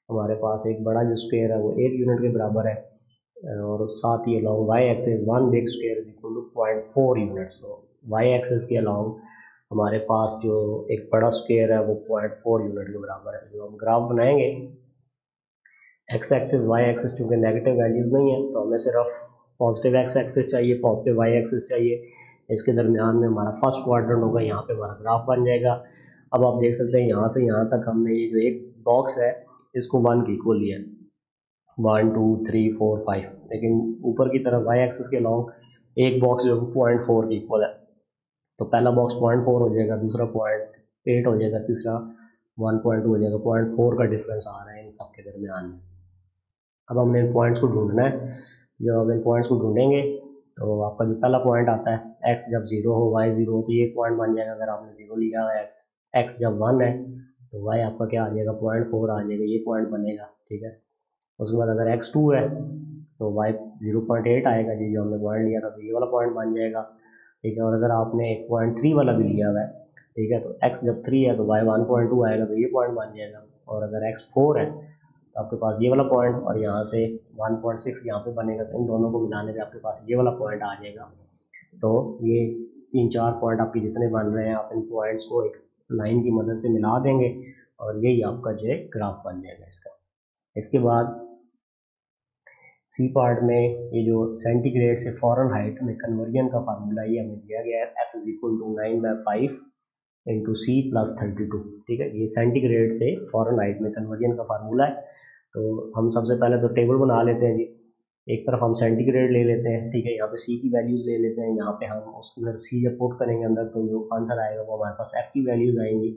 हमारे पास एक बड़ा जो स्क्वायर है वो 1 यूनिट के बराबर है, और साथ ही along Y axis 1 big square is equal to 0.4 units. तो वाई एक्सिस के अलॉन्ग हमारे पास जो एक बड़ा स्क्वायर है वो 0.4 यूनिट के बराबर है। जो हम ग्राफ बनाएंगे एक्स एक्सिस वाई एक्सिस, चूँकि नेगेटिव वैल्यूज़ नहीं है तो हमें सिर्फ पॉजिटिव एक्स एक्सिस चाहिए, पॉजिटिव वाई एक्सिस चाहिए। इसके दरमियान में हमारा फर्स्ट क्वाड्रेंट होगा, यहाँ पे हमारा ग्राफ बन जाएगा। अब आप देख सकते हैं यहाँ से यहाँ तक हमने ये जो एक बॉक्स है इसको 1 के इक्वल लिया है, 1 2 3 4 5, लेकिन ऊपर की तरफ वाई एक्सिस के लॉन्ग एक बॉक्स जो 0.4 के इक्वल है। तो पहला बॉक्स 0.4 हो जाएगा, दूसरा 0.8 हो जाएगा, तीसरा 1.2 हो जाएगा। 0.4 का डिफरेंस आ रहा है इन सब के दरमियान में। अब हमने इन पॉइंट्स को ढूंढना है। जब हम इन पॉइंट्स को ढूंढेंगे तो आपका जो पहला पॉइंट आता है x जब 0 हो y 0 हो तो ये पॉइंट बन जाएगा। अगर आपने 0 लिया है x जब 1 है तो y आपका क्या आ जाएगा 0.4 आ जाएगा, ये पॉइंट बनेगा। ठीक है, उसके बाद अगर x 2 है तो y 0.8 आएगा जी, जो हमने पॉइंट लिया था, तो ये वाला पॉइंट बन जाएगा। ठीक है, और अगर आपने 0.3 वाला भी लिया हुआ है, ठीक है, तो x जब 3 है तो y 1.2 आएगा, तो ये पॉइंट बन जाएगा। और अगर x 4 है तो आपके पास ये वाला पॉइंट और यहाँ से 1.6 यहाँ पे बनेगा, तो इन दोनों को मिलाने पे आपके पास ये वाला पॉइंट आ जाएगा। तो ये 3-4 पॉइंट आपके जितने बन रहे हैं, आप इन पॉइंट्स को एक लाइन की मदद से मिला देंगे और यही आपका जो है ग्राफ बन जाएगा इसका। इसके बाद सी पार्ट में ये जो सेंटीग्रेड से फॉरेनहाइट में कन्वर्जन का फार्मूला ये हमें दिया गया है, F is equal to 9/5 into C plus 32। ठीक है, ये सेंटीग्रेड से फॉरेनहाइट में कन्वर्जन का फार्मूला है। तो हम सबसे पहले तो टेबल बना लेते हैं जी। एक तरफ हम सेंटीग्रेड ले लेते हैं, ठीक है, यहाँ पे सी की वैल्यूज ले लेते हैं। यहाँ पे हम उसके अंदर सी जब पुट करेंगे अंदर तो जो आंसर आएगा वो हमारे पास एफ की वैल्यूज आएंगी।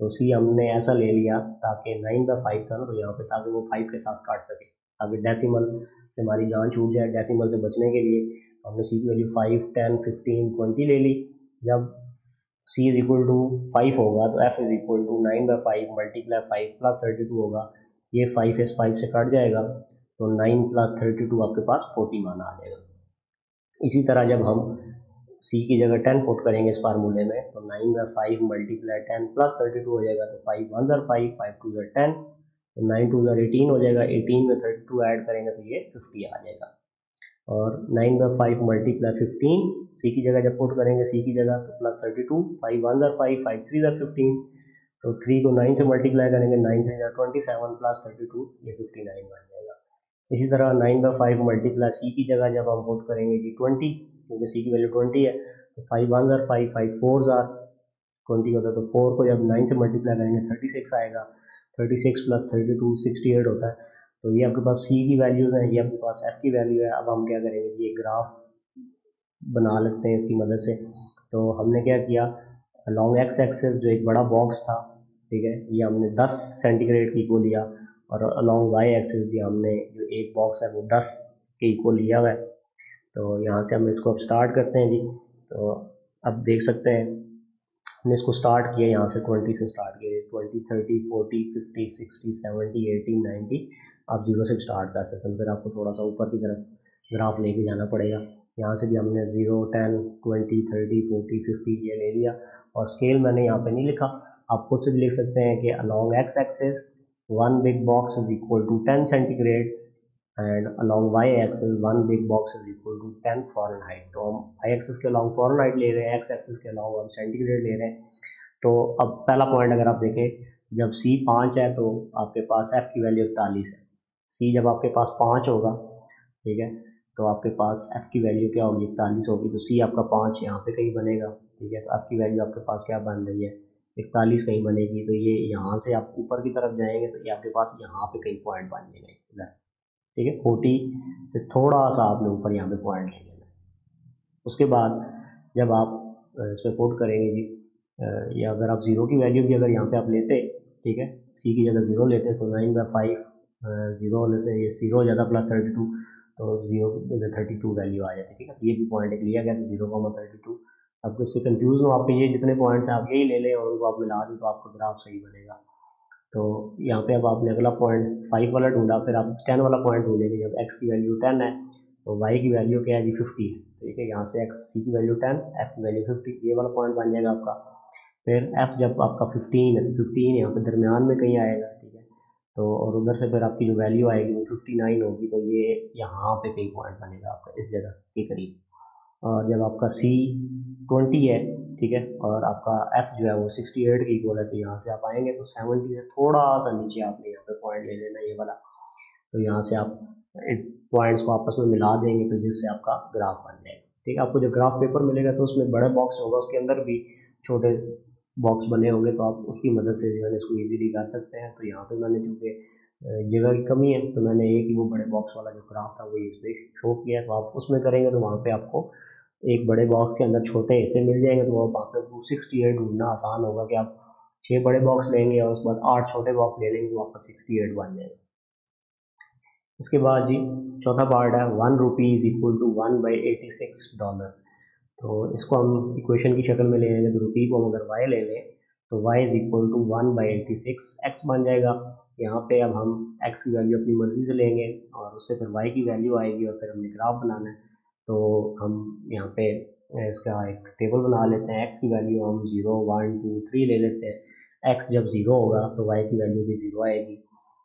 तो सी हमने ऐसा ले लिया ताकि 9/5 था ना, तो यहाँ पे ताकि वो 5 के साथ काट सके, ताकि डेसिमल से हमारी जान छूट जाए। डेसिमल से बचने के लिए हमने सी की वैल्यू 5 10 15 20 ले ली। जब c इज इक्वल टू 5 होगा तो f is equal to 9/5 multiply 5 plus 32 होगा। ये 5 इस 5 से कट जाएगा तो 9 प्लस 32 आपके पास 41 आ जाएगा। इसी तरह जब हम c की जगह 10 पुट करेंगे इस फार्मूले में तो 9/5 मल्टीप्लाई 10 प्लस 32 हो जाएगा। तो 5 1 ज़र 5 5 2 ज़र 10, तो 9 2 ज़र 18 हो जाएगा। 18 में 32 ऐड करेंगे तो ये 50 आ जाएगा। और 9/5 मल्टीप्लाई 15 सी की जगह जब पुट करेंगे सी की जगह तो प्लस 32, 5 1 ज़र 5 5 3 ज़र 15, तो 3 को 9 से मल्टीप्लाई करेंगे 9 3 ज़र 27 प्लस 32 ये 59 बन जाएगा। इसी तरह 9/5 मल्टीप्लाई सी की जगह जब हम पुट करेंगे जी 20, क्योंकि सी की वैल्यू 20 है, तो 5 1 ज़र 5 5 4 ज़र 20 होता है। तो 4 को जब 9 से मल्टीप्लाई करेंगे 36 आएगा। 36 प्लस 32 68 होता है। तो ये आपके पास सी की वैल्यूज हैं, ये आपके पास एफ की वैल्यू है। अब हम क्या करेंगे, ये ग्राफ बना लेते हैं इसकी मदद से। तो हमने क्या किया, लॉन्ग एक्स एक्सिस जो एक बड़ा बॉक्स था, ठीक है, ये हमने 10 सेंटीग्रेड की इक्वल लिया, और अलॉन्ग वाई एक्सिस भी हमने जो एक बॉक्स है वो 10 के इक्वल लिया हुआ है। तो यहाँ से हम इसको अब स्टार्ट करते हैं जी। तो अब देख सकते हैं हमने इसको स्टार्ट किया यहाँ से 20 से स्टार्ट किया, 20 30 40 50 60 70 80 90। आप 0 से स्टार्ट कर सकते हैं, फिर आपको थोड़ा सा ऊपर की तरफ ग्राफ लेके जाना पड़ेगा। यहाँ से भी हमने 0 10 20 30 40 50 ये ले लिया, और स्केल मैंने यहाँ पे नहीं लिखा, आप खुद से भी लिख सकते हैं कि along x axis 1 big box is equal to 10 centigrade and along Y axis 1 big box is equal to 10 Fahrenheit. तो हम वाई एक्सिस के अलॉन्ग फॉरेनहाइट ले रहे हैं, एक्स एक्सिस के अलॉन्ग हम सेंटीग्रेड ले रहे हैं। तो अब पहला पॉइंट अगर आप देखें, जब सी 5 है तो आपके पास एफ की वैल्यू 41 है। सी जब आपके पास 5 होगा, ठीक है, तो आपके पास एफ की वैल्यू क्या होगी 41 होगी। तो सी आपका 5 यहाँ पे कहीं बनेगा, ठीक है, तो एफ की वैल्यू आपके पास क्या बन रही है 41 कहीं बनेगी। तो ये यहाँ से आप ऊपर की तरफ जाएंगे तो ये आपके पास यहाँ पे कहीं पॉइंट बन जाएगा इधर, ठीक है, 40 से थोड़ा सा आपने ऊपर यहाँ पे पॉइंट ले लेना। उसके बाद जब आप इसमें पुट करेंगे जी, या अगर आप 0 की वैल्यू भी अगर यहाँ पे आप लेते, ठीक है, सी की जगह 0 लेते तो 9/5 0 होने से ये 0 हो जाता प्लस 32, तो 0.32 वैल्यू आ जाती है। ठीक है, तो ये भी पॉइंट एक लिया गया, तो 0.32। आपको इससे कंफ्यूज हो, आपके ये जितने पॉइंट्स हैं आप यही ले लें और उनको आप मिला दें तो आपका ग्राफ सही बनेगा। तो यहाँ पे अब आपने अगला पॉइंट 5 वाला ढूंढा, फिर आप 10 वाला पॉइंट ढूंढेंगे। जब x की वैल्यू 10 है तो y की वैल्यू क्या है जी 50 है। ठीक है, यहाँ से c की वैल्यू 10, f की वैल्यू 50, ये वाला पॉइंट बन जाएगा आपका। फिर f जब आपका 15 है तो 15 यहाँ पे दरमियान में कहीं आएगा। ठीक है, तो और उधर से फिर आपकी जो वैल्यू आएगी वो 59 होगी, तो ये यहाँ पे कहीं पॉइंट बनेगा आपका इस जगह के करीब। और जब आपका C 20 है, ठीक है, और आपका F जो है वो 68 के इक्वल है, तो यहाँ से आप आएंगे तो 70 से थोड़ा सा नीचे आपने यहाँ पे पॉइंट ले लेना ये वाला। तो यहाँ से आप पॉइंट्स को आपस में मिला देंगे तो जिससे आपका ग्राफ बन जाएगा। ठीक है, आपको जब ग्राफ पेपर मिलेगा तो उसमें बड़ा बॉक्स होगा, उसके अंदर भी छोटे बॉक्स बने होंगे, तो आप उसकी मदद से जो है इसको ईजीली कर सकते हैं। तो यहाँ पे मैंने चूँकि जगह की कमी है तो मैंने एक ही वो बड़े बॉक्स वाला जो ग्राफ था वो इसमें शो किया। तो आप उसमें करेंगे तो वहाँ पे आपको एक बड़े बॉक्स के अंदर छोटे हिस्से मिल जाएंगे, तो वहाँ पे 268 ढूंढना आसान होगा कि आप 6 बड़े बॉक्स लेंगे और उसके बाद 8 छोटे बॉक्स ले लेंगे तो आपका 68 बन जाएगा। इसके बाद जी चौथा पार्ट है 1 rupee is equal to 1/86 dollar. तो इसको हम इक्वेशन की शक्ल में ले लेंगे, तो रुपी को हम अगर y ले लें तो y is equal to 1/86 x बन जाएगा। यहाँ पे अब हम x की वैल्यू अपनी मर्जी से लेंगे और उससे फिर y की वैल्यू आएगी और फिर हमने ग्राफ बनाना है। तो हम यहाँ पे इसका एक टेबल बना लेते हैं। x की वैल्यू हम 0, 1, 2, 3 ले लेते हैं। x जब 0 होगा तो y की वैल्यू भी 0 आएगी।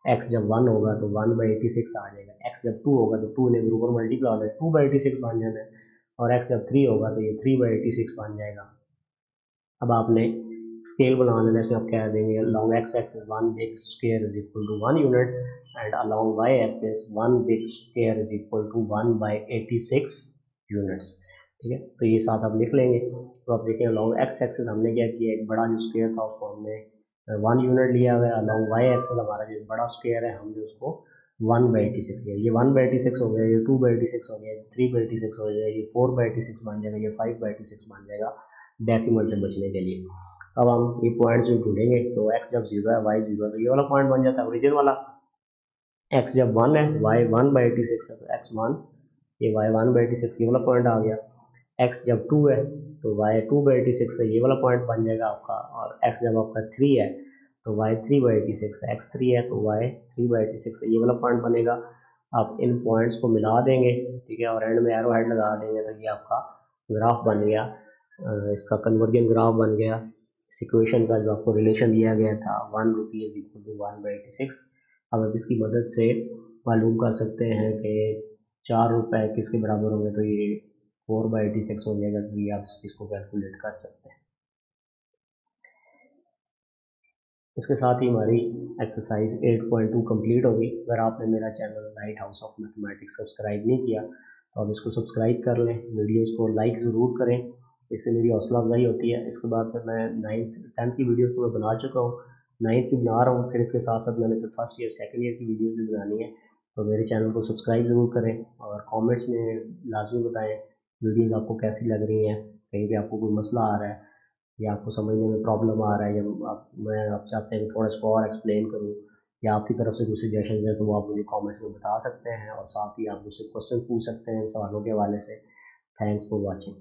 x जब 1 होगा तो 1/86 आ जाएगा। x जब 2 होगा तो 2 ने ऊपर मल्टीप्लाई होगा 2/86 बन जाना है। और x जब 3 होगा तो ये 3/86 बन जाएगा। अब आपने स्केल बना लेना, इसमें आप कह देंगे along x axis 1 big square is equal to 1 unit and along y axis 1 big square is equal to 1/86 units। ठीक है, तो ये साथ आप लिख लेंगे। तो आप देखें along x axis हमने क्या किया, एक बड़ा जो स्क्वायर था उसको हमने 1 यूनिट लिया हुआ है। along y axis हमारा जो बड़ा स्क्वायर है हमने उसको 1/86 लिया। ये 1/86 हो गया, ये 2/86 हो गया, 3/86 हो गया, ये 4/86 बन जाएगा, ये 5/86 बन जाएगा डेसिमल से बचने के लिए। अब हम ये पॉइंट जो ढूंढेंगे तो x जब 0 है y 0 है तो ये वाला पॉइंट बन जाता है ओरिजिन वाला। x जब 1 है y 1/86 है तो x 1, ये y 1/86 ये वाला पॉइंट आ गया। x जब 2 है तो y 2/86 है, ये वाला पॉइंट बन जाएगा आपका। और x जब आपका 3 है तो y 3/86 है, x 3 है तो y 3/86 है, ये वाला पॉइंट बनेगा। आप इन पॉइंट्स को मिला देंगे, ठीक है, और एंड में एरो हेड लगा देंगे तो ये आपका ग्राफ बन गया। इसका कन्वर्जन ग्राफ बन गया। इस इक्वेशन का जो आपको रिलेशन दिया गया था 1 रुपी इज इक्वल टू 1/86। अब आप इसकी मदद से मालूम कर सकते हैं कि 4 रुपये किसके बराबर होंगे, तो ये 4/86 हो जाएगा। तो ये आप इस चीज़ को कैलकुलेट कर सकते हैं। इसके साथ ही हमारी एक्सरसाइज 8.2 कंप्लीट होगी। अगर आपने मेरा channel light house of mathematics subscribe नहीं किया तो आप इसको सब्सक्राइब कर लें, वीडियोस को लाइक ज़रूर करें, इससे मेरी हौसला अफजाई होती है। इसके बाद फिर मैं 9th 10th की वीडियोस तो मैं बना चुका हूँ, 9th की बना रहा हूँ, फिर इसके साथ साथ मैंने फिर फर्स्ट ईयर सेकंड ईयर की वीडियोस भी बनानी है। तो मेरे चैनल को सब्सक्राइब ज़रूर करें और कमेंट्स में लाजमी बताएं वीडियोस आपको कैसी लग रही हैं, कहीं पे आपको कोई मसला आ रहा है या आपको समझने में प्रॉब्लम आ रहा है, या आप चाहते हैं कि थोड़ा इसको और एक्सप्लेन करूँ या आपकी तरफ से कुछ सजेशन है तो वो आप मुझे कमेंट्स में बता सकते हैं। और साथ ही आप मुझसे क्वेश्चन पूछ सकते हैं इन सवालों के हवाले से। Thanks for watching.